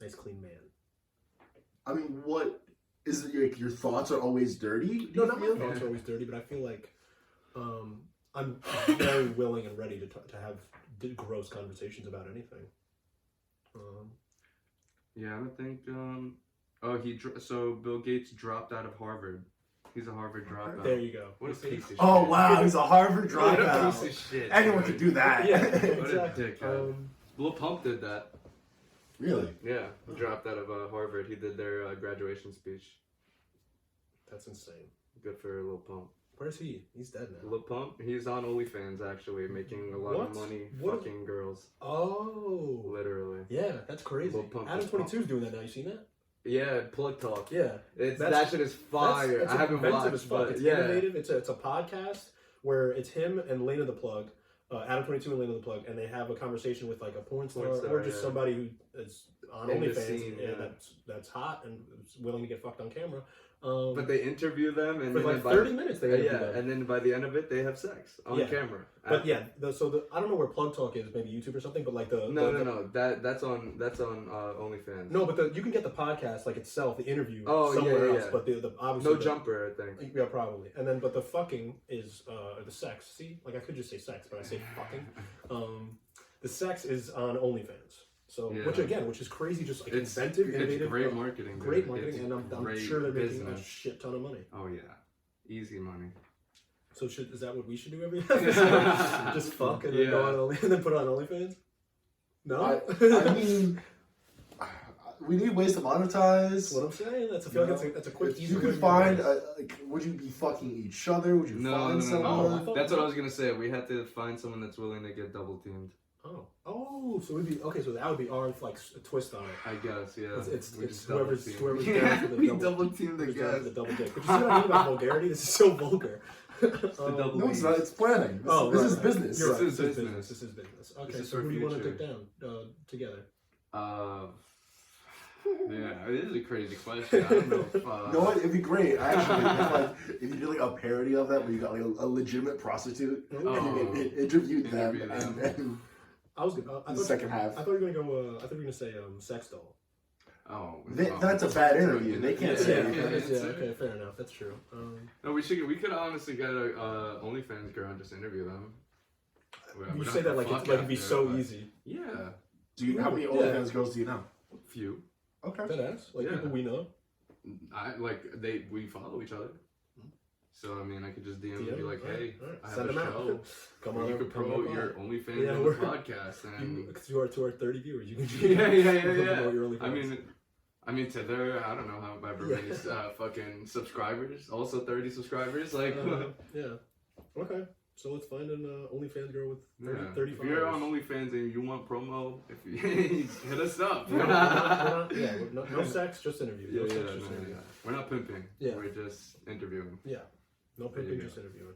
nice clean man. I mean, what is it? Like, your thoughts are always dirty? No, not my thoughts are always dirty, but I feel like I'm very willing and ready to have gross conversations about anything. Yeah, I think. So Bill Gates dropped out of Harvard. He's a Harvard dropout. There you go. What a piece of shit. Oh wow, he's a Harvard What a dropout. piece of shit. Anyone could do that. Yeah, What exactly. a dickhead. Lil Pump did that. Really? Yeah, he dropped out of Harvard. He did their graduation speech. That's insane. Good for Lil Pump. Where's he? He's dead now. Lil Pump, he's on OnlyFans actually, making a lot of money fucking girls. Oh. Literally. Yeah, that's crazy. Lil Pump Adam is 22 is doing that now. You seen that? Yeah, Plug Talk. Yeah. That shit is fire. That's I haven't inventive watched, as fuck. but It's yeah. innovative. It's a podcast where it's him and Lena the Plug, Adam 22 and Lena the Plug, and they have a conversation with like a porn star or just somebody who is on In the OnlyFans scene, that's hot and is willing to get fucked on camera. But they interview them and for then like 30 minutes they interview them. and then by the end of it they have sex on camera. But yeah, I don't know where Plug Talk is, maybe YouTube or something. But like No. That's on OnlyFans. No, but you can get the podcast like itself, the interview somewhere else. But the obviously no jumper, I think. Yeah, probably. And then, but the fucking is the sex. See, like I could just say sex, but I say fucking. The sex is on OnlyFans. So, which is crazy, just like inventive, innovative. It's great marketing. Great marketing, and I'm sure they're making a shit ton of money. Oh yeah, easy money. So is that what we should do every episode? Just fuck and then go on and then put it on OnlyFans? No? I mean, we need ways to monetize. That's what I'm saying. I feel like that's a quick, easy You way could to find, do it. like, would you be fucking each other? Would you find someone? No. That's what I was gonna say. We had to find someone that's willing to get double teamed. So we'd be okay. So that would be our like a twist on it. I guess, yeah. It's whoever's yeah, down for we the double teamed the guys. the double dick. But you see what I mean about vulgarity? This is so vulgar. No, it's not. It's planning. This is business. You're right. This is business. This is business. Okay, This is so for who do you want to future. dick down together? Yeah, it is a crazy question. I don't know if, You know what? It'd be great. Actually, if you did like a parody of that, where you got like a legitimate prostitute and you interviewed them, and I was I the second half. I thought you were gonna go. I thought you were gonna say sex doll. That's a bad interview. They can't say Yeah, anything. okay, fair enough. That's true. No, we could honestly get a OnlyFans girl and just interview them. You say that like it'd be so easy. Yeah. How many OnlyFans girls do you know? Few. Okay. That ass, like people we know. We follow each other. So I mean, I could just DM and be like, "Hey, I have Send a them out. show. Come Or on, you could promote your OnlyFans on the podcast." And to our 30 viewers, you can yeah. Your OnlyFans. I mean, to their I don't know however many fucking subscribers, also 30 subscribers, like yeah. Okay. So let's find an OnlyFans girl with 30 If followers. you're on OnlyFans and you want promo, if you hit us up. No sex, just interview. No sex, just interview. We're not pimping. Yeah. We're just interviewing. Yeah. No pimping, just interviewing.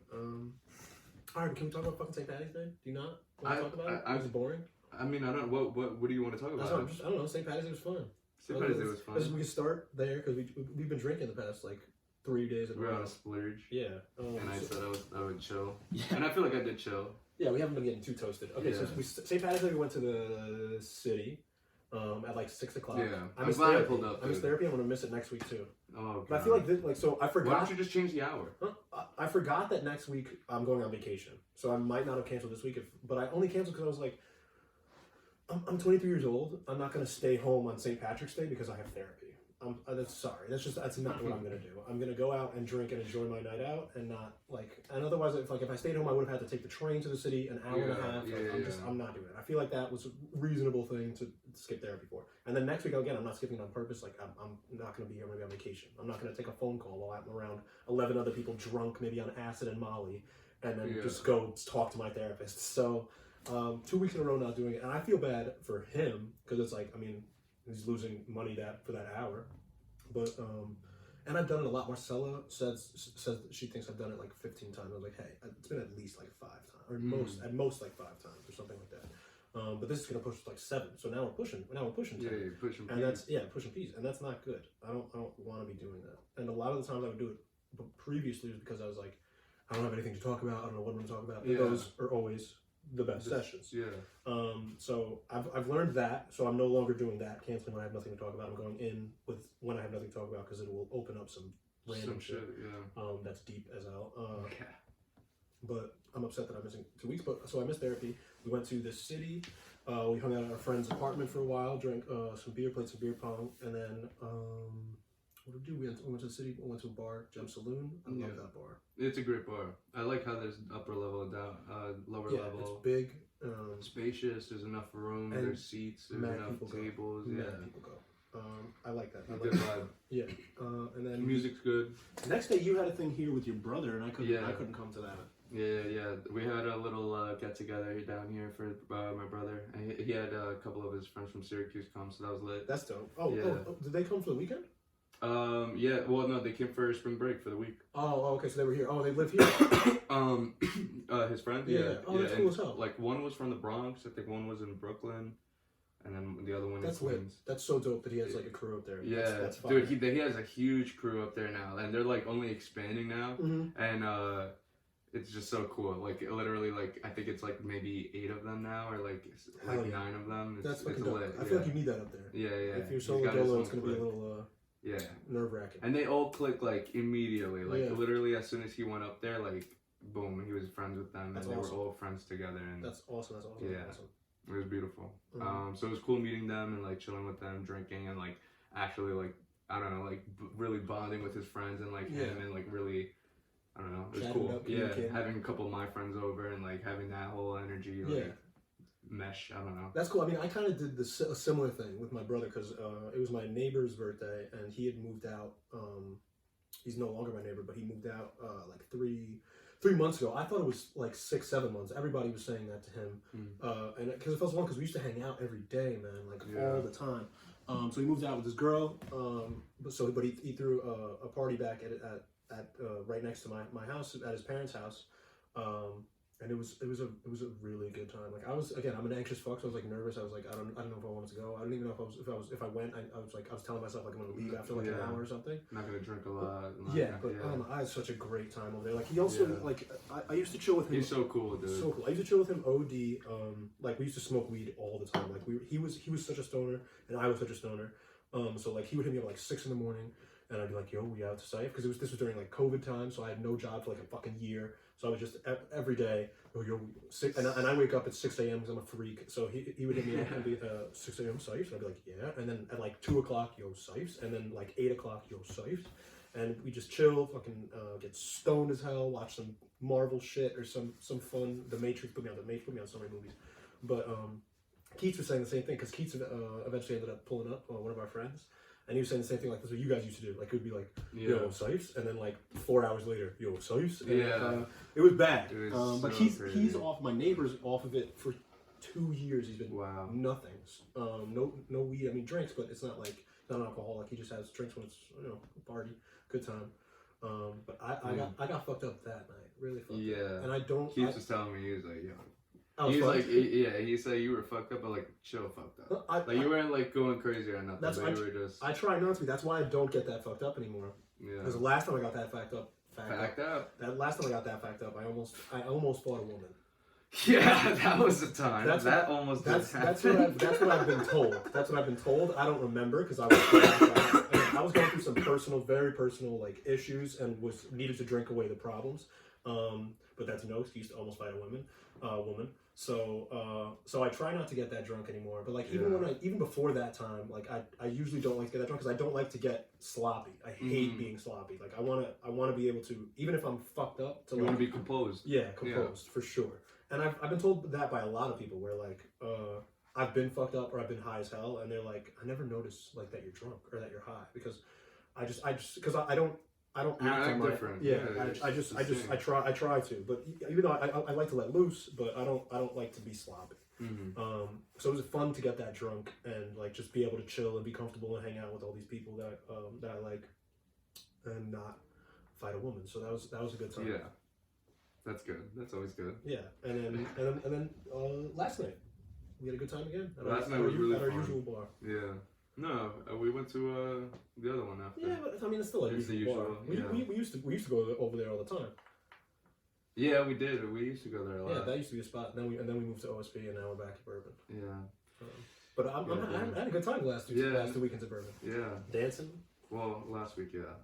Alright, can we talk about fucking St. Patty's Day? Do you not want to talk about it? Was it boring? I mean, I don't. What do you want to talk about? I don't know. St. Patty's Day was fun. St. Patty's Day was fun. We can start there because we've been drinking the past like 3 days. We're on a splurge. Yeah. And I said I would chill. Yeah. And I feel like I did chill. Yeah, we haven't been getting too toasted. Okay, so St. Patty's Day we went to the city at like 6 o'clock. Yeah. I'm glad I pulled up. I missed therapy. I'm gonna miss it next week too. Oh, God. But I feel like so I forgot. Why don't you just change the hour? I forgot that next week I'm going on vacation, so I might not have canceled this week. But I only canceled because I was like, I'm 23 years old. I'm not gonna stay home on St. Patrick's Day because I have therapy. That's not what I'm gonna do. I'm gonna go out and drink and enjoy my night out, and not and otherwise if I stayed home I would have had to take the train to the city an hour and a half. I'm not doing it. I feel like that was a reasonable thing to skip therapy for. And then next week again I'm not skipping it on purpose. Like I'm not gonna be here. I'm gonna be on vacation. I'm not gonna take a phone call while I'm around 11 other people drunk, maybe on acid and Molly, and then just go talk to my therapist. So 2 weeks in a row not doing it, and I feel bad for him because it's like he's losing money for that hour, but and I've done it a lot. Marcella says that she thinks I've done it like 15 times. I was like, hey, it's been at least like 5 times, or at most like 5 times or something like that. But this is gonna push like 7. So now we're pushing 10. Yeah, you're pushing. And that's pushing P's, and that's not good. I don't want to be doing that. And a lot of the times I would do it, but previously was because I was like, I don't have anything to talk about. I don't know what I'm going to talk about. And those are always the best sessions. Yeah. So I've learned that. So I'm no longer doing that, canceling when I have nothing to talk about. I'm going in with when I have nothing to talk about because it will open up some random shit. Yeah. That's deep as hell. Yeah. But I'm upset that I'm missing 2 weeks. But so I missed therapy. We went to the city. We hung out at our friend's apartment for a while, drank some beer, played some beer pong, and then what did we do? We went to the city. We went to a bar, Gem Saloon. I love that bar. It's a great bar. I like how there's upper level and down, lower level. It's big, spacious. There's enough room. There's seats. There's enough tables. Mad people go. I like that. Good vibe. Yeah. And then music's good. Next day, you had a thing here with your brother, and I couldn't come to that. Yeah. We had a little get together down here for my brother. And he had a couple of his friends from Syracuse come, so that was lit. That's dope. Oh, did they come for the weekend? Yeah. Well, no, they came for spring break for the week. Oh, okay. So they were here. Oh, they live here. His friend. Yeah. Oh, that's cool as hell. Like one was from the Bronx. I think one was in Brooklyn. And then the other one is Queens. That's so dope that he has like a crew up there. Yeah, that's dude, he has a huge crew up there now, and they're like only expanding now, and it's just so cool. Like literally, like I think it's like maybe 8 of them now, or like 9 of them. That's fucking dope. I feel like you need that up there. Yeah. If you're solo dolo, it's gonna be a little nerve wracking. And they all click like immediately. Like literally, as soon as he went up there, like boom, he was friends with them, and they were all friends together. And that's awesome. Yeah. Awesome. It was beautiful. So it was cool meeting them and like chilling with them, drinking, and like actually like I don't know, like really bonding with his friends and like him and like really, I don't know, it was cool. Having a couple of my friends over and like having that whole energy like mesh. I don't know. That's cool. I mean, I kind of did a similar thing with my brother because it was my neighbor's birthday and he had moved out. He's no longer my neighbor, but he moved out like 3 months ago. I thought it was like 6-7 months. Everybody was saying that to him, and because it felt so long because we used to hang out every day, man, like all the time. So he moved out with his girl. But he threw a party back at right next to my house at his parents' house. And it was a really good time. Like I'm an anxious fuck, so I was like nervous. I was like, I don't know if I wanted to go. I don't even know if I went. I was telling myself like I'm gonna leave after like an hour or something. Not gonna drink a lot. I had such a great time over there. Like he also like I used to chill with him. He's so cool, dude. So cool. I used to chill with him. OD. Like we used to smoke weed all the time. Like he was such a stoner, and I was such a stoner. So like he would hit me up like 6 a.m. and I'd be like, yo, we out to Safe? Because this was during like COVID time, so I had no job for like a fucking year. So I was just every day, yo, and I wake up at 6 a.m. because I'm a freak. So he would hit me up and be 6 a.m. Sipes. I'd be like, yeah. And then at like 2 o'clock, yo, Sipes. And then like 8 o'clock, yo, Sipes. And we just chill, fucking get stoned as hell, watch some Marvel shit or some fun. The Matrix put me on so many movies. But Keats was saying the same thing because Keats eventually ended up pulling up one of our friends. And he was saying the same thing, like, this is what you guys used to do. Like, it would be like, yo, Sipes, and then like 4 hours later, yo, Sipes. And, it was bad. It was but he's off. My neighbor's off of it for 2 years. He's been nothing. No weed. I mean, drinks, but it's not like not an alcoholic. He just has drinks when it's a party, good time. But I got fucked up that night, really fucked up. And I don't. Keith was telling me, he was like, yo. He's like, he said you were fucked up, but like chill fucked up. You weren't like going crazy or nothing. But you were just. I try not to be. That's why I don't get that fucked up anymore. Yeah. Because the last time I got that fact up. That last time I got that fact up, I almost fought a woman. Yeah, that was the time. That's what I've been told. That's what I've been told. I don't remember because I was going through some very personal like issues and needed to drink away the problems. But that's no excuse to almost fight a woman. So I try not to get that drunk anymore. But like even before that time, like I usually don't like to get that drunk because I don't like to get sloppy. I hate being sloppy. Like I wanna be able to, even if I'm fucked up, you want to be composed. Yeah, composed for sure. And I've been told that by a lot of people where like I've been fucked up or I've been high as hell, and they're like, I never noticed like that you're drunk or that you're high because I don't act on my different. I try to, but even though I like to let loose, but I don't like to be sloppy. So it was fun to get that drunk and like just be able to chill and be comfortable and hang out with all these people that I like and not fight a woman. So that was a good time. Yeah, that's good. That's always good. Yeah, and then last night we had a good time again. Last night was really at our fun. usual bar. Yeah. No, we went to the other one after. Yeah, but I mean, it's still a It's usual the bar. usual, We used to go over there all the time. Yeah, we did. We used to go there a lot. Yeah, that used to be a spot. And then we moved to OSB, and now we're back at Bourbon. Yeah. But I had a good time the last two weekends at Bourbon. Yeah. Dancing. Well, last week, yeah.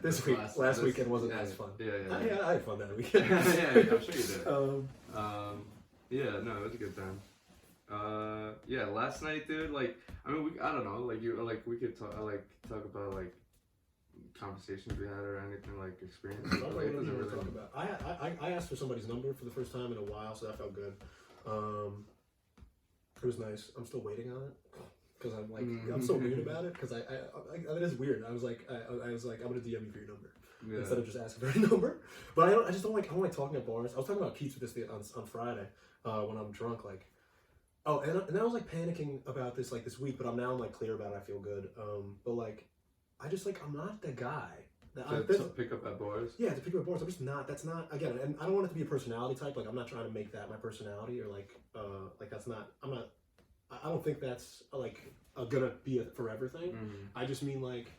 This week. Last weekend wasn't as fun. Yeah. I had fun that weekend. Yeah, I'm sure you did. Yeah, no, it was a good time. Yeah, last night, dude. Like, I mean, I don't know. Like, we could talk about like conversations we had or anything like experiences. I don't know Like, what it doesn't to really. talk about. I asked for somebody's number for the first time in a while, so that felt good. It was nice. I'm still waiting on it because I'm like I'm so weird about it because I it is weird. I was like I'm gonna DM you for your number instead of just asking for a number. But I just don't like talking at bars. I was talking about Keats with this on Friday when I'm drunk like. Oh, and I was like panicking about this like this week, but I'm now like clear about it. I feel good. But like, I just like I'm not the guy. To pick up at bars. Yeah, to pick up at bars. I'm just not. That's not again. And I don't want it to be a personality type. Like I'm not trying to make that my personality or like that's not. I'm not. I don't think that's like gonna be a forever thing. I just mean like.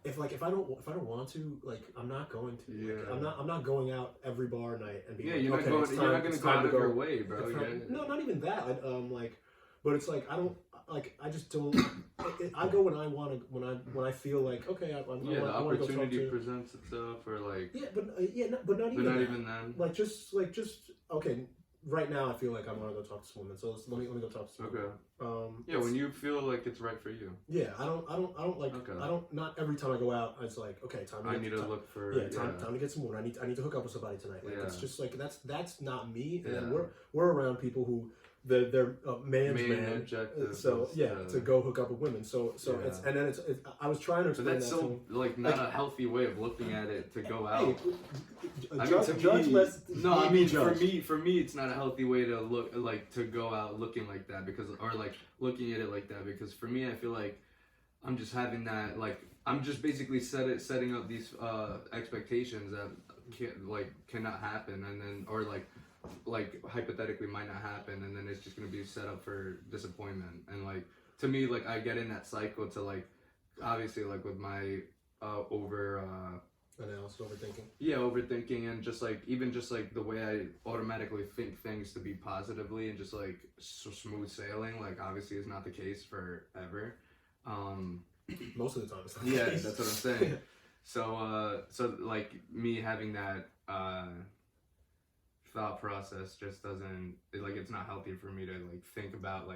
If I don't want to, like I'm not going to. Yeah. Like, I'm not going out every bar night and being. Yeah, like, you're okay, not gonna go out of your way, bro. No, not even that. Like, but it's like I don't like. I just don't. I go when I want to. When I feel like okay, I want to go talk to. The opportunity presents itself, or like. Yeah, but but not even. But not that. even then. Like just okay. Right now, I feel like I want to go talk to some women. So let me go talk to some women. Okay. Yeah, when you feel like it's right for you. Yeah, I don't like. Okay. I don't. Not every time I go out, it's like okay, time. I need to look for. Yeah, time to get some more. I need to hook up with somebody tonight. Like it's just like that's not me. And then we're around people who they're man's man. Objective so to go hook up with women. So it's and then it's I was trying to explain but that's that so like not a healthy way of looking at it to go out. For me, it's not a healthy way to look like to go out looking like that because or like looking at it like that because for me, I feel like I'm just having that like I'm just basically setting up these expectations that cannot happen and then or like hypothetically might not happen and then it's just gonna be set up for disappointment and like to me like I get in that cycle to like obviously like with my analysis, overthinking. Yeah, overthinking and just like even just like the way I automatically think things to be positively and just like smooth sailing like obviously is not the case forever. Most of the time it's not the case. That's what I'm saying. So like me having that thought process just doesn't it's not healthy for me to think about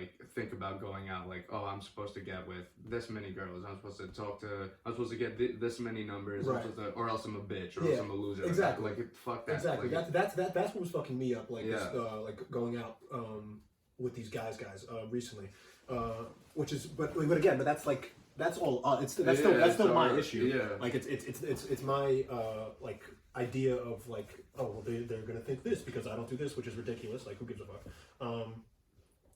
going out like oh I'm supposed to get with this many girls I'm supposed to get this many numbers right. or else I'm a bitch or else I'm a loser exactly fuck that exactly like, that's what was fucking me up this, going out with these guys recently which is but that's like that's all that's still my issue like it's my like idea of like oh well they're gonna think this because I don't do this which is ridiculous like who gives a fuck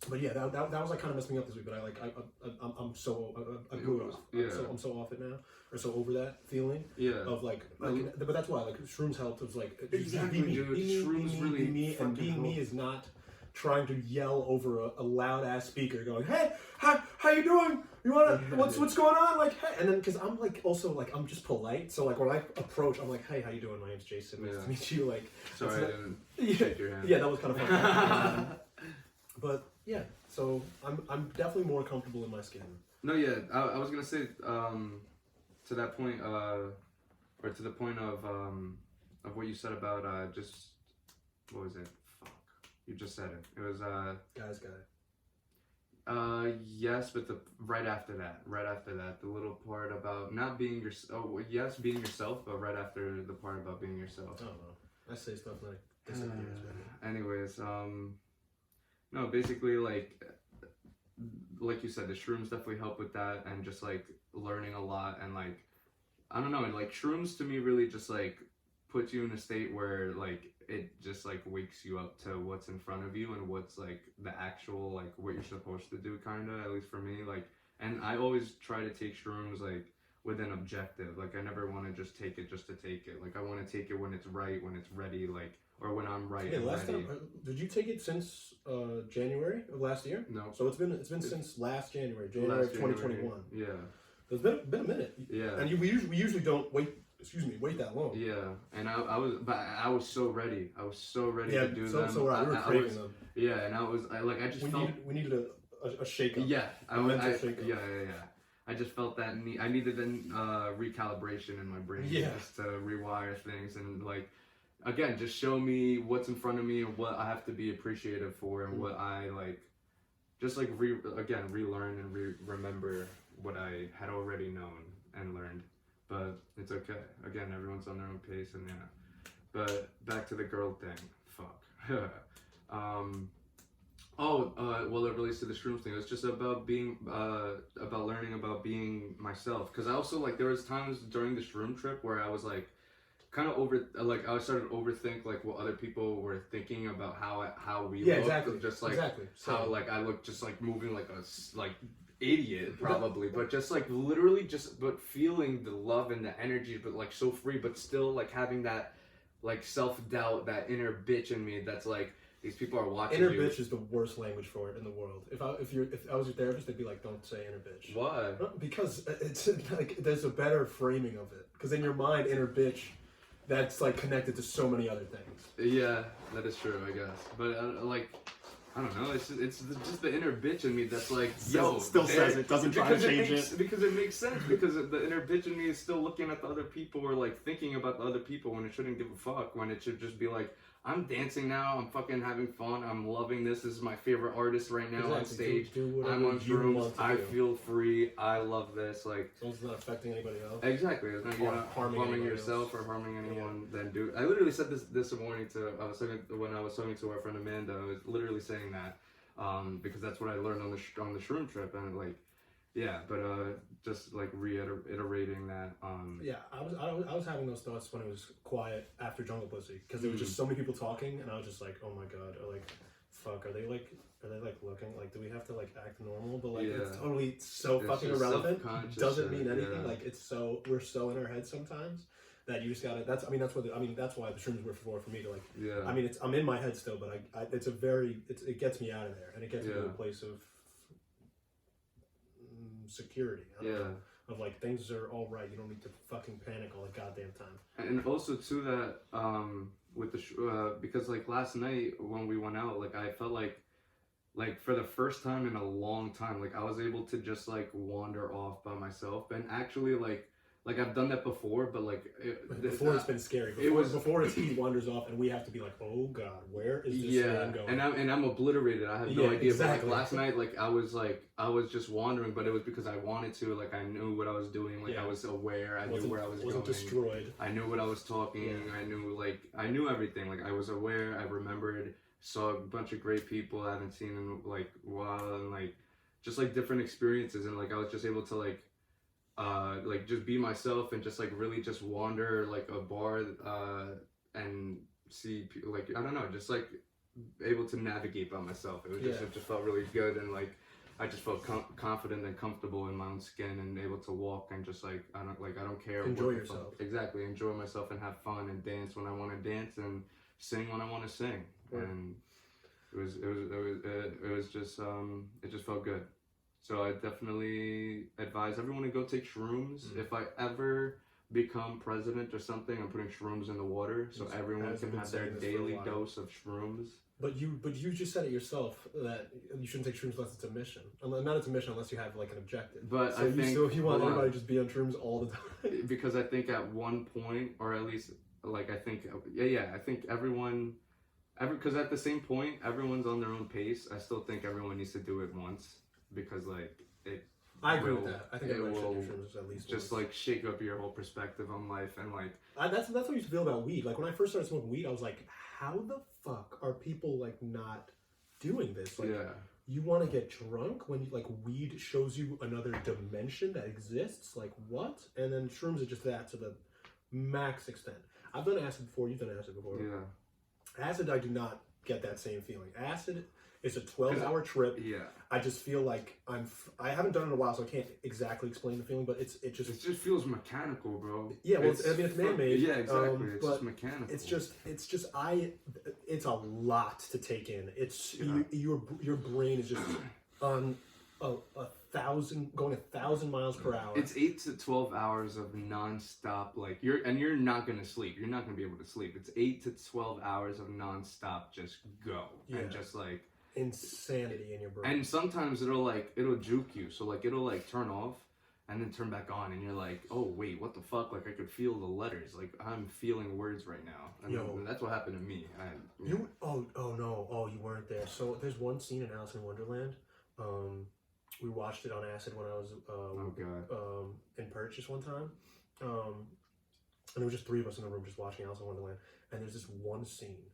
but yeah that was like kind of messed me up this week but I'm so I'm so off it now or so over that feeling of like but that's why like Shrooms helped it was like exactly Shrooms really me and being me is not trying to yell over a loud ass speaker going hey how you doing you wanna what's going on like hey and then because I'm like also like I'm just polite so like when I approach I'm like hey how you doing my name's Jason nice to meet you like sorry I didn't shake your hand that was kind of fun but yeah so I'm definitely more comfortable in my skin no I was gonna say to that point or to the point of what you said about just what was it you just said it. It was guys yes, but right after that, the little part about not being yes, being yourself, but right after the part about being yourself. I don't know. I say stuff like disappears. Anyways, no, basically like you said, the Shrooms definitely help with that, and just like learning a lot, and like I don't know, and like Shrooms to me really just like puts you in a state where like it just like wakes you up to what's in front of you and what's like the actual like what you're supposed to do kind of at least for me like and I always try to take Shrooms like with an objective like I never want to just take it just to take it like I want to take it when it's right when it's ready like or when I'm right Yeah, and last ready. time, did you take it since January of last year? No. So it's been since last January of Last 2021. Yeah. So it's been a minute. Yeah. And we usually don't wait that long. Yeah, and I was so ready. I was so ready to do them. So we were craving them. Yeah, and I just felt we needed a shake up. yeah, a mental shake up. yeah. I just felt that I needed a recalibration in my brain, just to rewire things and like again, just show me what's in front of me and what I have to be appreciative for and what I like, just like relearn and remember what I had already known and learned. But it's okay. Again, everyone's on their own pace, and yeah. But back to the girl thing. Fuck. Well, it relates to the shrooms thing. It's just about being, about learning about being myself. Because I also like there was times during the shroom trip where I was like, kind of I started to overthink like what other people were thinking about how we look. Exactly. Just like exactly. how like I look just like moving like idiot probably, but just like literally but feeling the love and the energy, but like so free, but still like having that like self-doubt, that inner bitch in me that's like these people are watching inner you. bitch is the worst language for it in the world. If I was your therapist, they'd be like, don't say inner bitch. Why? Because it's like there's a better framing of it. Because in your mind, inner bitch, that's like connected to so many other things. Yeah, that is true, I guess. But like, I don't know. It's just the inner bitch in me that's like, yo, still says it, doesn't try to change it. Because it makes sense. Because the inner bitch in me is still looking at the other people or like thinking about the other people when it shouldn't give a fuck. When it should just be like, I'm dancing now. I'm fucking having fun. I'm loving this. This is my favorite artist right now on stage. Do I'm on shrooms. I do. feel free. I love this. Like, So it's not affecting anybody else. exactly. It's not, you're not harming yourself or harming anyone. Then do. I literally said this morning when I was talking to our friend Amanda. I was literally saying that because that's what I learned on the shroom trip, and like, yeah. But just like reiterating that. Yeah, I was having those thoughts when it was quiet after Jungle Pussy because there was just so many people talking, and I was just like, oh my god, or like, fuck, are they like looking like, do we have to like act normal? But like, it's totally so It's fucking just irrelevant. self-conscious Doesn't shit, mean anything. yeah. Like we're so in our heads sometimes that you just gotta. That's why the shrooms were for me to like. Yeah. I mean, I'm in my head still, but it gets me out of there, and it gets me to a place of security. I don't know. Of like, things are all right. You don't need to fucking panic all the goddamn time. And also to that, with the because like last night when we went out, like I felt like for the first time in a long time, like I was able to just like wander off by myself, and actually like I've done that before, but like before it's been scary. Before he wanders off, and we have to be like, oh god, where is this man going? and I'm obliterated. I have no idea. Exactly. But like last night, like I was just wandering, but it was because I wanted to. Like I knew what I was doing. Like I was aware. I knew where I was going. Wasn't destroyed. I knew what I was talking. Yeah. I knew everything. Like I was aware. I remembered. Saw a bunch of great people I haven't seen in like a while, and like just like different experiences, and like I was just able to like just be myself and just like really just wander like a bar and see people, like I don't know, just like able to navigate by myself. It was just it just felt really good, and like I just felt confident and comfortable in my own skin and able to walk and just like I don't care. Enjoy yourself. Exactly, enjoy myself and have fun and dance when I want to dance and sing when I want to sing. Right. And it was just it just felt good. So I definitely advise everyone to go take shrooms. If I ever become president or something, I'm putting shrooms in the water so everyone can have their daily dose of shrooms. But you just said it yourself that you shouldn't take shrooms unless it's a mission. Not it's a mission unless you have like an objective. But so I think you want everybody to just be on shrooms all the time. Because I think at one point, or at least like I think everyone. Because at the same point, everyone's on their own pace. I still think everyone needs to do it once because, like, it. I agree with that. I think it will at least just once. like shake up your whole perspective on life and like. That's what I used to feel about weed. Like when I first started smoking weed, I was like, how the fuck are people like not doing this? Like, you want to get drunk when like weed shows you another dimension that exists? Like what? And then shrooms are just that to the max extent. I've done acid before. You've done acid before. Yeah. Acid, I do not get that same feeling. Acid is a 12-hour trip. Yeah. I just feel like I haven't done it in a while, so I can't exactly explain the feeling, but it It just just feels mechanical, bro. yeah. Well, I mean, it's man-made. Yeah, exactly. It's but just mechanical. it's a lot to take in. It's Yeah. your brain is just on a thousand going 1,000 miles per hour. It's 8 to 12 hours of nonstop, like you're not gonna sleep. You're not gonna be able to sleep. It's 8 to 12 hours of nonstop, just go and just like insanity in your brain. And sometimes it'll juke you, so like it'll like turn off and then turn back on, and you're like, oh wait, what the fuck? Like I could feel the letters. Like I'm feeling words right now, and that's what happened to me. You you weren't there. So there's one scene in Alice in Wonderland. We watched it on acid when I was in Purchase one time, and there was just 3 of us in the room just watching Alice in Wonderland. And there's this one scene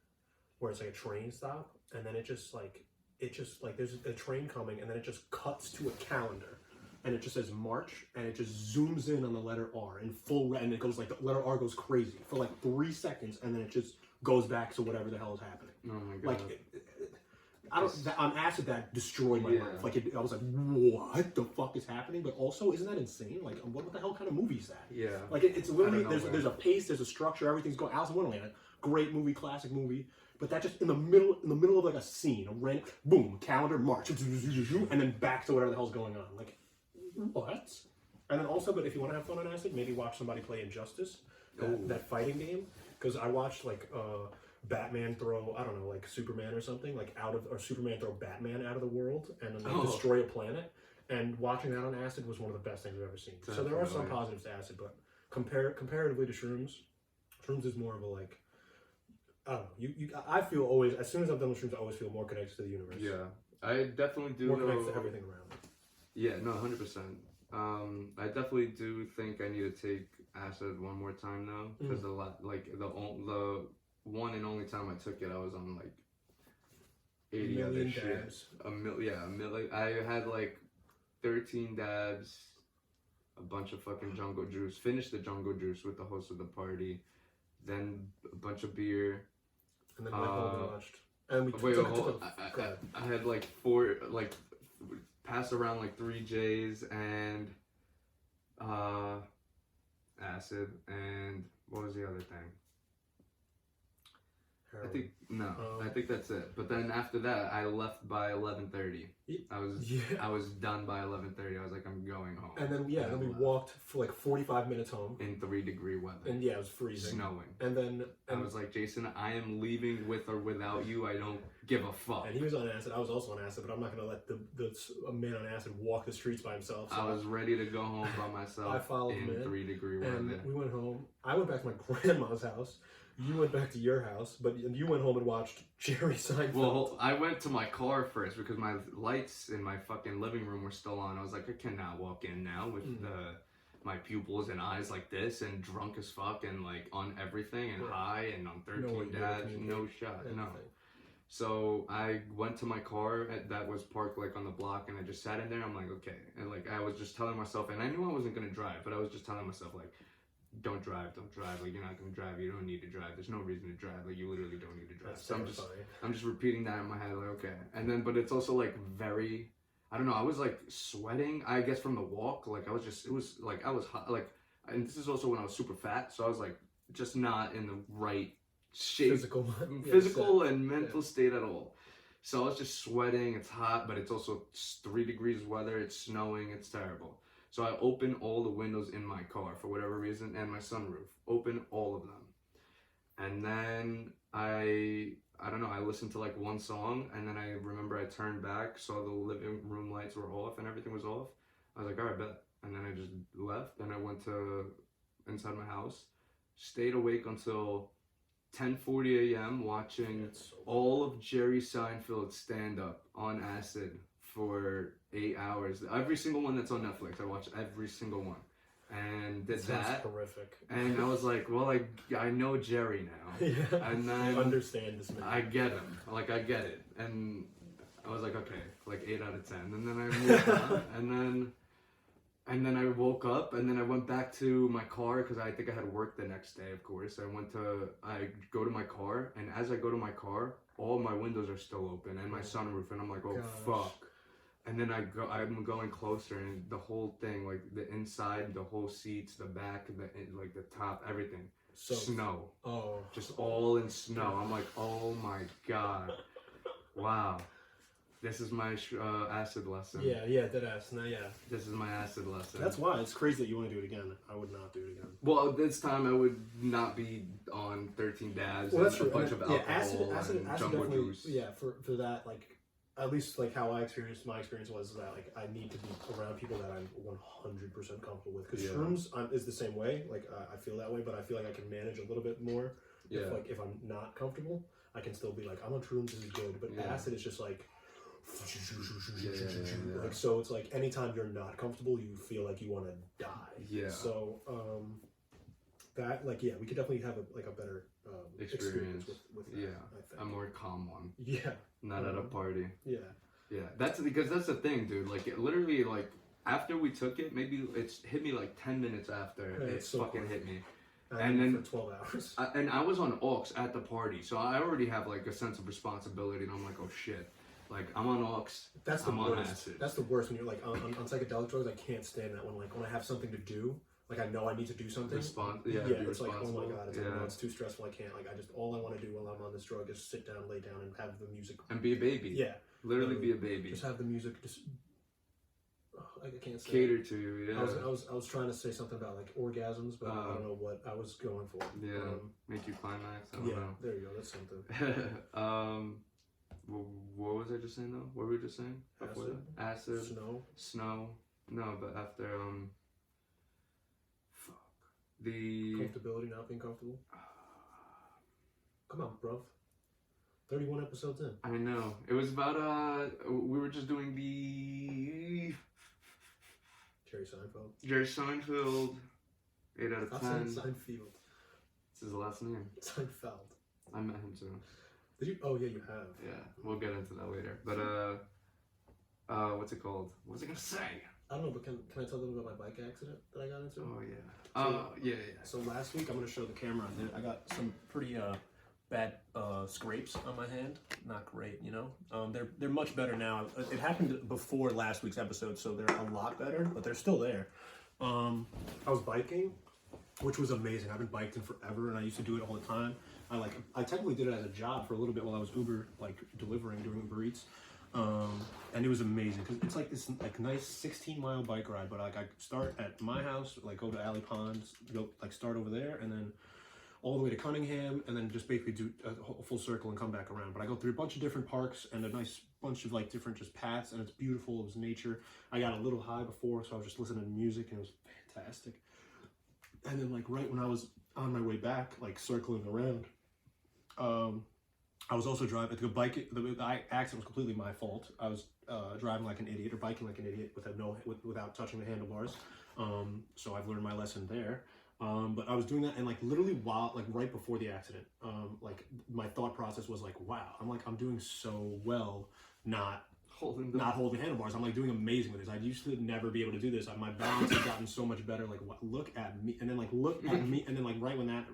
where it's like a train stop, and then it just like there's a train coming, and then it just cuts to a calendar, and it just says March, and it just zooms in on the letter R in full red, and it goes like the letter R goes crazy for like 3 seconds, and then it just goes back to whatever the hell is happening. Oh my god! Like on acid that destroyed my life. Like I was like, what the fuck is happening? But also, isn't that insane? Like, what the hell kind of movie is that? Yeah. Like it's literally there's a pace, there's a structure, everything's going. Alice in Wonderland, great movie, classic movie. But that just in the middle of like a scene, a random boom, calendar, March, and then back to whatever the hell's going on. Like, what? And then also, but if you want to have fun on acid, maybe watch somebody play Injustice, that fighting game. Because I watched like Batman throw, I don't know, like Superman or something, like or Superman throw Batman out of the world and then like destroy a planet. And watching that on acid was one of the best things I've ever seen. Definitely. So there are some positives to acid, but comparatively to Shrooms is more of a like, I don't know. I feel always, as soon as I've done with Shrooms, I always feel more connected to the universe. Yeah, I definitely do. More connected to everything around it. Yeah, no, 100%. I definitely do think I need to take acid one more time though, because the one and only time I took it, I was on like 80 other shit. A million. I had like 13 dabs, a bunch of fucking jungle juice. Finished the jungle juice with the host of the party, then a bunch of beer. And then went home and watched. And I had like 4, like passed around like 3 J's and acid, and what was the other thing? Heroin. I think that's it. But then after that, I left by 11:30. I was done by 11:30. I was like, I'm going home. And then then we walked for like 45 minutes home in 3-degree weather. And it was freezing, snowing. And I was like, Jason, I am leaving with or without you. I don't give a fuck. And he was on acid. I was also on acid, but I'm not gonna let a man on acid walk the streets by himself. So I was ready to go home by myself. I followed in him in 3-degree weather. And we went home. I went back to my grandma's house. You went back to your house, but you went home and watched Jerry Seinfeld. Well, I went to my car first because my lights in my fucking living room were still on. I was like, I cannot walk in now with my pupils and eyes like this and drunk as fuck and like on everything and high and on 13 dabs. No shot. No. So I went to my car that was parked like on the block, and I just sat in there. I'm like, okay. And like I was just telling myself, and I knew I wasn't going to drive, but I was just telling myself like, don't drive, like you're not gonna drive, you don't need to drive, there's no reason to drive, like you literally don't need to drive. That's so I'm just repeating that in my head, like okay. And then but it's also like very, I don't know, I was like sweating, I guess from the walk, like I was hot, like, and this is also when I was super fat, so I was like just not in the right shape, physical and mental state at all. So I was just sweating, it's hot, but it's also 3 degrees weather, it's snowing, it's terrible. So I opened all the windows in my car for whatever reason, and my sunroof. Open all of them. And then I don't know, I listened to like one song, and then I remember I turned back, saw the living room lights were off and everything was off. I was like, all right, bet. And then I just left, and I went to inside my house, stayed awake until 10:40 a.m. watching all of Jerry Seinfeld's stand-up on acid for 8 hours. Every single one that's on Netflix, I watched every single one, and did that. Horrific. And I was like, well, I know Jerry now, and then I understand this man. I get him, like I get it, and I was like, okay, like 8 out of 10, and then I moved on, and then I woke up, and then I went back to my car because I think I had work the next day. Of course, I go to my car, and as I go to my car, all my windows are still open and my sunroof, and I'm like, oh Gosh. fuck. And then I'm going closer, and the whole thing, like the inside, the whole seats, the back, like the top, everything, So snow, oh, just all in snow. I'm like, oh my god, wow. This is my acid lesson. yeah, dead ass. No, yeah. This is my acid lesson. That's why it's crazy that you want to do it again. I would not do it again. Well, this time I would not be on 13 dabs Well, that's and a true. bunch of Yeah, alcohol acid and jumbo definitely. juice. Yeah, for that, like, at least like how my experience was that like I need to be around people that I'm 100% comfortable with. Because shrooms is the same way. Like I feel that way, but I feel like I can manage a little bit more. Yeah. If I'm not comfortable, I can still be like, I'm on shrooms, this is good. But acid is just like. Like, so it's like anytime you're not comfortable, you feel like you want to die. Yeah. So that we could definitely have a better experience with that, I think. A more calm one. Yeah. Not at a party. Yeah. Yeah. That's the thing, dude. Like it literally, like after we took it, maybe it's hit me like 10 minutes after it so fucking hit me. And then for 12 hours. And I was on aux at the party, so I already have like a sense of responsibility, and I'm like, oh shit. Like, I'm on aux. That's the I'm worst. on acid. That's the worst when you're like on psychedelic drugs. I can't stand that when I have something to do, like I know I need to do something. It's it's like, oh my god, it's, like, Yeah. no, it's too stressful. I can't. Like all I want to do while I'm on this drug is sit down, lay down, and have the music. And be a baby. Yeah. Literally be a baby. Just have the music. Just I can't say. Cater to you. Yeah. I was trying to say something about like orgasms, but I don't know what I was going for. Yeah. Make you climax. I don't know. There you go. That's something. What was I just saying though? What were we just saying? Acid. Snow. No, but after the comfortability, not being comfortable. Come on, bro. 31 episodes in. I know. It was about we were just doing the Jerry Seinfeld. 8 out of 10. Seinfeld. This is the last name. Seinfeld. I met him too. Did you? Oh yeah, you have. Yeah, we'll get into that later. But what's it called? What was I gonna say? I don't know, but can I tell them about my bike accident that I got into? Oh yeah. Yeah. So last week, I'm gonna show the camera. I got some pretty bad scrapes on my hand. Not great, you know. They're much better now. It happened before last week's episode, so they're a lot better, but they're still there. I was biking, which was amazing. I've been biking forever, and I used to do it all the time. I technically did it as a job for a little bit while I was Uber delivering during Uber Eats, and it was amazing because it's like this nice 16-mile bike ride. But I start at my house, go to Alley Ponds, start over there, and then all the way to Cunningham, and then just basically do a full circle and come back around. But I go through a bunch of different parks and a nice bunch of different just paths, and it's beautiful. It was nature. I got a little high before, so I was just listening to music, and it was fantastic. And then right when I was on my way back, circling around, I was also driving the bike. The accident was completely my fault. I was driving like an idiot or biking like an idiot without touching the handlebars. So I've learned my lesson there. But I was doing that, and literally while right before the accident, my thought process was wow, I'm doing so well not holding handlebars. I'm doing amazing with this. I used to never be able to do this. My balance has gotten so much better. Look at me, and then look at me, and then right when that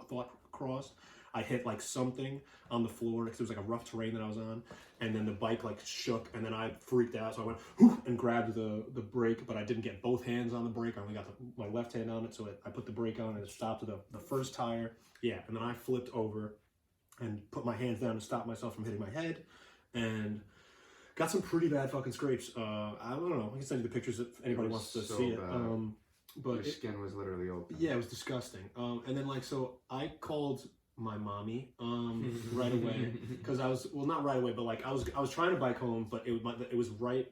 thought crossed, I hit something on the floor because it was a rough terrain that I was on, and then the bike shook, and then I freaked out. So I went whoosh, and grabbed the brake, but I didn't get both hands on the brake. I only got my left hand on it, so I put the brake on, and it stopped at the first tire. Yeah, and then I flipped over and put my hands down to stop myself from hitting my head, and got some pretty bad fucking scrapes. I don't know. I can send you the pictures if anybody wants to see it. But your skin was literally open. Yeah, it was disgusting. And then so I called my mommy right away because I was not right away, but I was trying to bike home, but it was right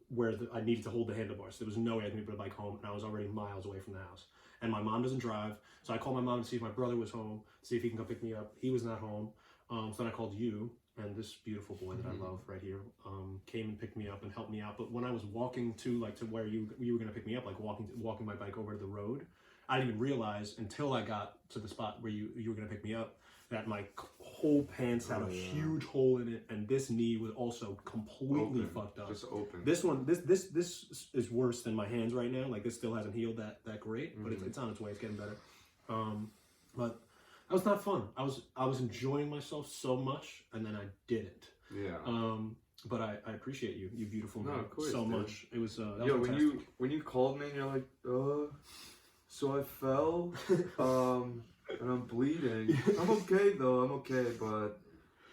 where I needed to hold the handlebars. There was no way I could be able to bike home, and I was already miles away from the house. And my mom doesn't drive, so I called my mom to see if my brother was home, see if he can come pick me up. He was not home, so then I called you, and this beautiful boy that I love right here came and picked me up and helped me out. But when I was walking to where you were gonna pick me up, walking my bike over to the road, I didn't even realize until I got to the spot where you were gonna pick me up that my whole pants had a huge hole in it, and this knee was also completely fucked up. Just open. This one, this is worse than my hands right now. This still hasn't healed that great, but it's on its way. It's getting better. But That was not fun. I was enjoying myself so much, and then I didn't. Yeah. But I appreciate you, you beautiful man, of course, so dude. much. It was that Yo, was when fantastic. you called me and you're like, so I fell, and I'm bleeding. I'm okay though. I'm okay, but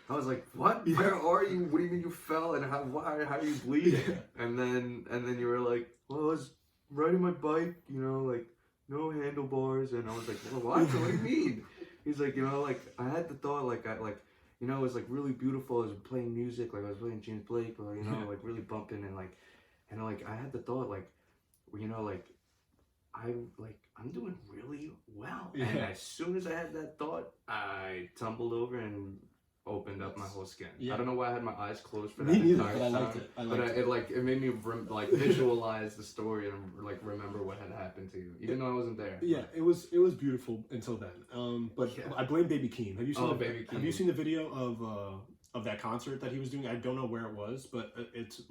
I was like, what? Where are you? What do you mean you fell? And how are you bleeding? Yeah. And then you were like, well, I was riding my bike, you know, like no handlebars, and I was like, well, what? What do you mean? He's like, you know, like I had the thought, like you know, it was like really beautiful. I was playing music, like I was playing James Blake, or you know, like really bumping, and like I had the thought, like, you know, like I'm doing really well. Yeah. And as soon as I had that thought, I tumbled over and opened up my whole skin. Yeah. I don't know why I had my eyes closed for that Me neither, entire but I time. liked it. I liked it. It made me like visualize the story and like remember what had happened to you, even though I wasn't there. Yeah, it was beautiful until then. But Yeah. I blame Baby Keem. Have you seen Baby Have Keem. you seen the video of that concert that he was doing? I don't know where it was, but it's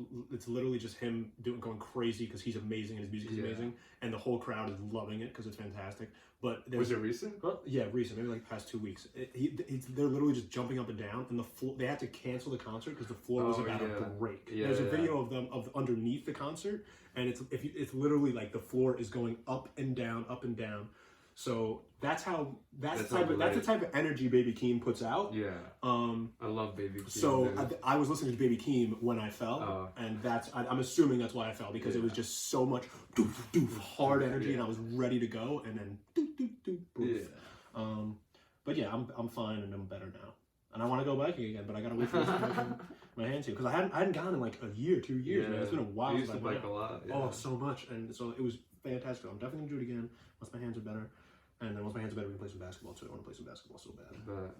literally just him going crazy because he's amazing and his music is amazing, and the whole crowd is loving it because it's fantastic. But Was it recent? Yeah, recent, maybe like the past 2 weeks. They're literally just jumping up and down, and the floor. They had to cancel the concert because the floor was about to break. Yeah, There's a video of them underneath the concert, and it's literally like the floor is going up and down, up and down. So that's the type of energy Baby Keem puts out. Yeah. I love Baby Keem. So I was listening to Baby Keem when I fell, and I'm assuming that's why I fell, because it was just so much doof, doof, hard energy, and I was ready to go, and then doof, doof, doof, poof. Yeah. But yeah, I'm fine and I'm better now, and I want to go biking again, but I gotta wait for my hands here because I hadn't gone in like a year, 2 years. Man. It's been a while. You used to bike a lot. Yeah. Oh, so much, and so it was fantastic. I'm definitely gonna do it again once my hands are better. And then once my hands are better, we can play some basketball too. I want to play some basketball so bad. But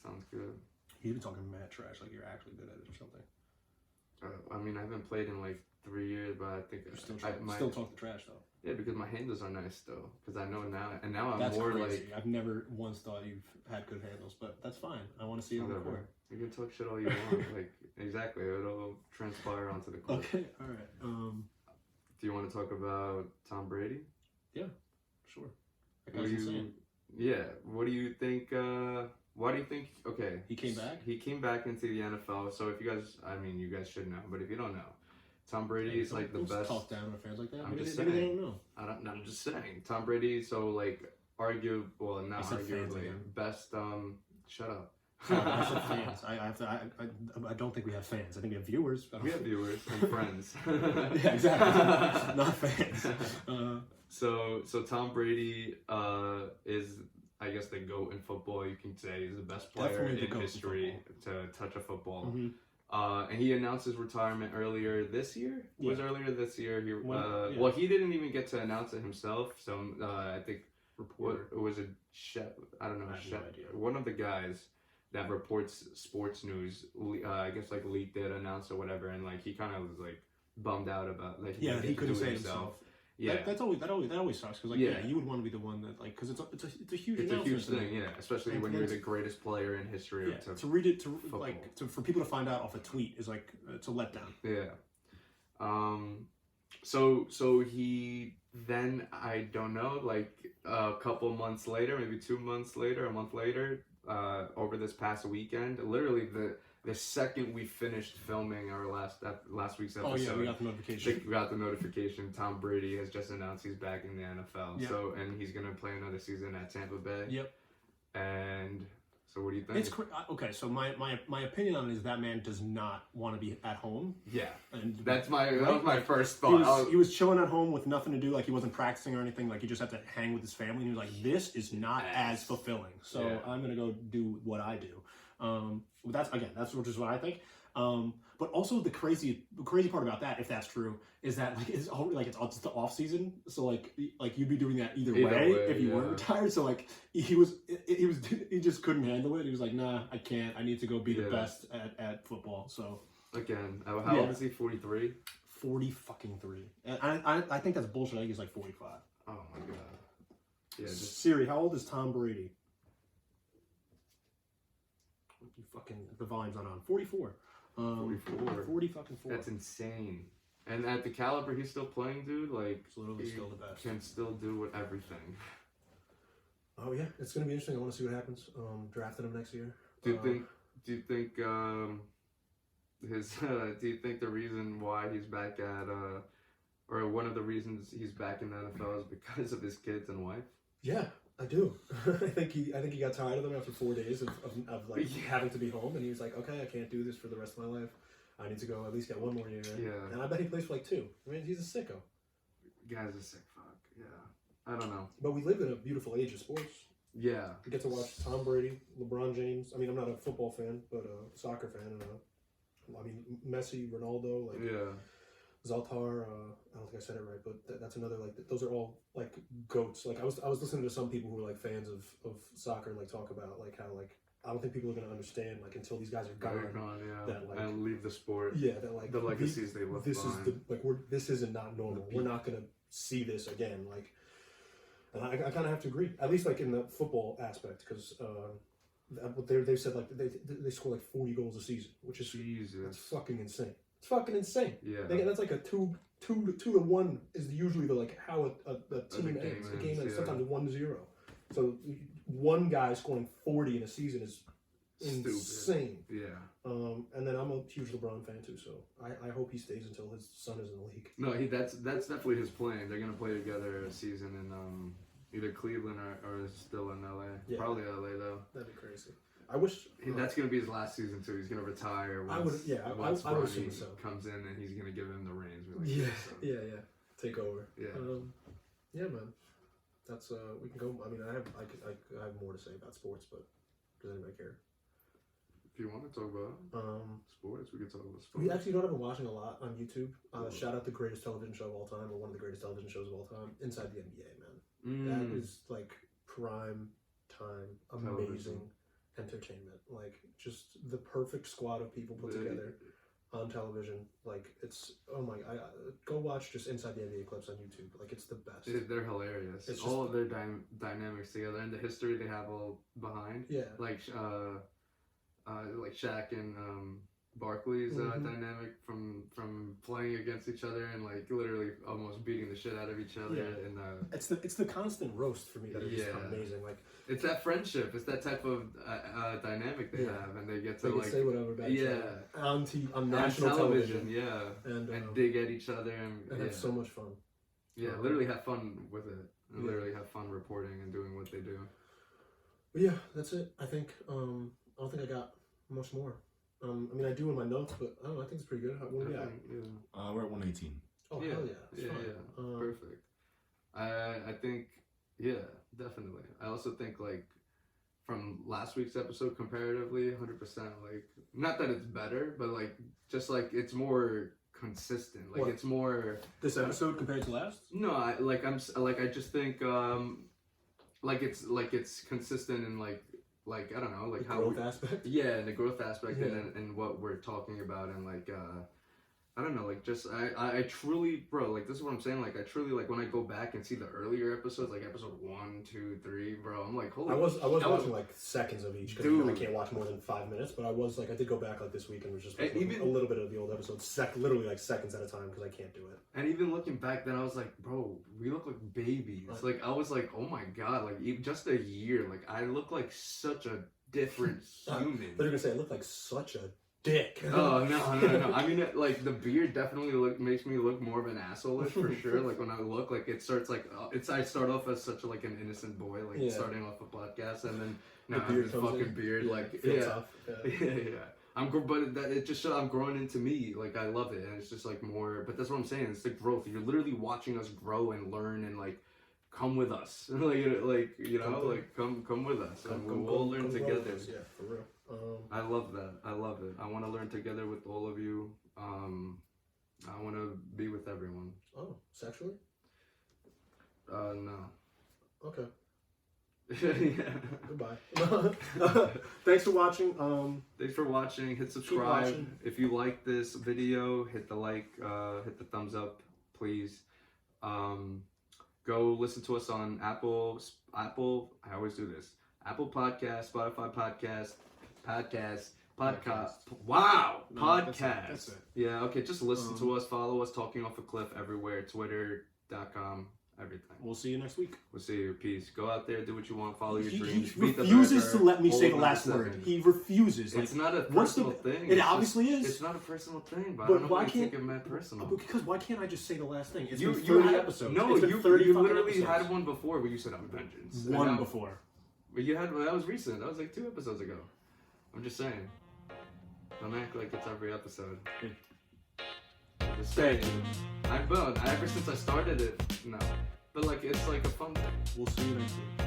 sounds good. You've been talking mad trash, like you're actually good at it or something. I mean, I haven't played in like 3 years, but I think You still talk the trash though. Yeah, because my handles are nice though. Because I know now, and now I'm That's more crazy. like. I've never once thought you've had good handles, but that's fine. I want to see it on the court. You can talk shit all you want. Like exactly, it'll transpire onto the court. Okay, all right. Do you want to talk about Tom Brady? Yeah, sure. That guy's insane. Yeah. What do you think? Why do you think? Okay. He came back? He came back into the NFL. So if you guys, I mean, you guys should know, but if you don't know, Tom Brady is like the best. Talk down to fans like that. I'm just maybe they saying. don't know. I'm just saying. Tom Brady. So like, not I said fans arguably again. best. Shut up. I said fans. I don't think we have fans. I think we have viewers. We have viewers and friends. Yeah, exactly. Not fans. So Tom Brady is, I guess, the GOAT in football. You can say he's the best player in history to touch a football. Mm-hmm. And he announced his retirement earlier this year. Yeah. Was earlier this year. Yeah. Well, he didn't even get to announce it himself. Some I think it was a chef. I don't know. I have Chef, no idea. one of the guys that reports sports news. I guess like leaked it, announced or whatever, and like he kind of was like bummed out about like he couldn't say himself. Yeah, that always sucks because you would want to be the one that like because it's a huge thing, yeah, especially when you're the greatest player in history. Yeah, to read it for people to find out off a tweet is like it's a letdown. Yeah. So he then I don't know like a couple months later, maybe 2 months later, a month later, over this past weekend, literally the second we finished filming our last week's episode. Oh yeah, we got the notification. We got the notification. Tom Brady has just announced he's back in the NFL. Yep. So and he's gonna play another season at Tampa Bay. Yep. And so what do you think? It's okay. So my opinion on it is that man does not want to be at home. Yeah. And that was my first thought. He was chilling at home with nothing to do. Like he wasn't practicing or anything. Like he just had to hang with his family. And he was like, "This is not as fulfilling." So I'm gonna go do what I do. That's just what I think. But also the crazy part about that, if that's true, is that like it's the off season. So like you'd be doing that either way if you weren't retired. So like he just couldn't handle it. He was like, nah, I can't. I need to go be the best at football. So again, how old is he? 43. 40 fucking 3. And I think that's bullshit. I think he's like 45. Oh my god. Yeah. Siri, how old is Tom Brady? You fucking the volume's not on. 44. 44. 40 fucking 4. That's insane. And at the caliber he's still playing, dude, like He's literally still the best. Can still do everything. Oh yeah, it's gonna be interesting. I want to see what happens. Drafting him next year. Do you think? Do you think his? Do you think the reason why he's back at or one of the reasons he's back in the NFL is because of his kids and wife? Yeah, I do. I think he got tired of them after 4 days of like having to be home, and he was like, okay, I can't do this for the rest of my life. I need to go at least get 1 more year. Yeah. And I bet he plays for like 2. I mean, he's a sicko. Guy's a sick fuck. Yeah. I don't know. But we live in a beautiful age of sports. Yeah. We get to watch Tom Brady, LeBron James. I mean, I'm not a football fan, but a soccer fan. And I mean, Messi, Ronaldo, like Yeah. Zaltar. I don't think I said it right, but that's another like. Those are all like goats. Like I was listening to some people who are like fans of soccer and like talk about like how like I don't think people are gonna understand like until these guys are They're gone. gone, yeah. That, like- and leave the sport. Yeah, that like The legacies they left This behind. is the like this isn't not normal. We're not gonna see this again. Like, and I kind of have to agree. At least like in the football aspect, because they said like they score like 40 goals a season, which is that's Jesus. fucking insane. It's fucking insane. Yeah. That's like a 2 to 1 is usually the like how a team game ends. The game ends, ends yeah. sometimes 1-0. So one guy scoring 40 in a season is Stupid. insane. Yeah. And then I'm a huge LeBron fan too, so I hope he stays until his son is in the league. No, that's definitely his plan. They're gonna play together a season in either Cleveland or still in LA. Yeah. Probably LA though. That'd be crazy. I wish That's gonna be his last season too. He's gonna retire. I Once, would- yeah, I once would Bronny assume so. comes in and he's gonna give him the reins. Be like, Yeah, "Son." yeah. Take over. Yeah. Yeah, man. That's we can go. I mean, I have more to say about sports, but does anybody care? If you want to talk about sports, we can talk about sports. We actually don't have been watching a lot on YouTube. Shout out the greatest television show of all time, or one of the greatest television shows of all time, Inside the NBA, man. That is like prime time, amazing Television. entertainment. Like just the perfect squad of people put together on television. Like it's go watch just Inside the NBA clips on YouTube. Like it's the best. They're hilarious. It's all of their dynamics together and the history they have all behind. Yeah. Like Shaq and Barkley's dynamic from playing against each other and like literally almost beating the shit out of each other. Yeah. And It's the constant roast for me that is just Yeah. amazing. Like it's that friendship. It's that type of dynamic they Yeah. have, and they get to they can like say whatever about each other on on national television. yeah, And dig at each other and have so much fun. yeah, literally have fun with it. And Yeah. literally have fun reporting and doing what they do. But yeah, that's it. I think I don't think I got much more. I mean, I do in my notes, but I don't know. I think it's pretty good. What do we got? Yeah. We're at 118. Oh Yeah. hell yeah, it's Yeah, fine. yeah. Perfect. I think, yeah, definitely. I also think like from last week's episode comparatively, 100%. Like not that it's better, but like just like it's more consistent. Like What? it's more. This episode compared to last? No, I just think like it's consistent in like I don't know like The how growth aspect. yeah, and the growth aspect Yeah. and what we're talking about and like I don't know, like just I truly, bro, like this is what I'm saying, like I truly like when I go back and see the earlier episodes, like episode 1, 2, 3, bro, I'm like holy. I was that watching like seconds of each because Dude. I can't watch more than 5 minutes. But I did go back like this week and was just And watching even- a little bit of the old episodes, literally like seconds at a time because I can't do it. And even looking back then, I was like, bro, we look like babies. Right. Like I was like, oh my god, like just a year, like I look like such a different human. They're gonna say I look like such a dick. Oh no! I mean, like the beard definitely makes me look more of an asshole for sure. Like when I look, like it starts like I start off as such like an innocent boy, like Yeah. starting off a podcast, and then The now I have beard this comes fucking in. beard, like Feel yeah, tough. Yeah. yeah. But it just shows I'm growing into me. Like I love it, and it's just like more. But that's what I'm saying. It's the growth. You're literally watching us grow and learn, and like come with us. like you know, like come with us, and we'll all learn together. Yeah, for real. I love that. I love it. I want to learn together with all of you. I want to be with everyone. Oh, sexually? No. Okay. Yeah. Goodbye. Thanks for watching. Thanks for watching. Hit subscribe. watching. If you like this video, hit the like, hit the thumbs up, please. Go listen to us on Apple. I always do this. Apple Podcast, Spotify Podcast. Wow, No, podcast. that's it. Yeah, okay. Just listen to us, follow us, Talking Off a Cliff everywhere. Twitter.com, everything. We'll see you next week. We'll see you. Peace. Go out there, do what you want, follow your He dreams. refuses to let me say the hold last number word. 7. He refuses. It's not a what's personal thing. It It's obviously just, is. It's not a personal thing, but I But don't know why why you can't- take it mad personal. Because why can't I just say the last thing? It's You been 30 had, episodes. No, it's been you 30 fucking literally episodes. had one before where you said I'm vengeance. And One now- before. But you had one that was recent. That was like 2 episodes ago. I'm just saying. Don't act like it's every episode. I'm just saying. Ever since I started it, no. But like it's like a fun thing. We'll see you next week.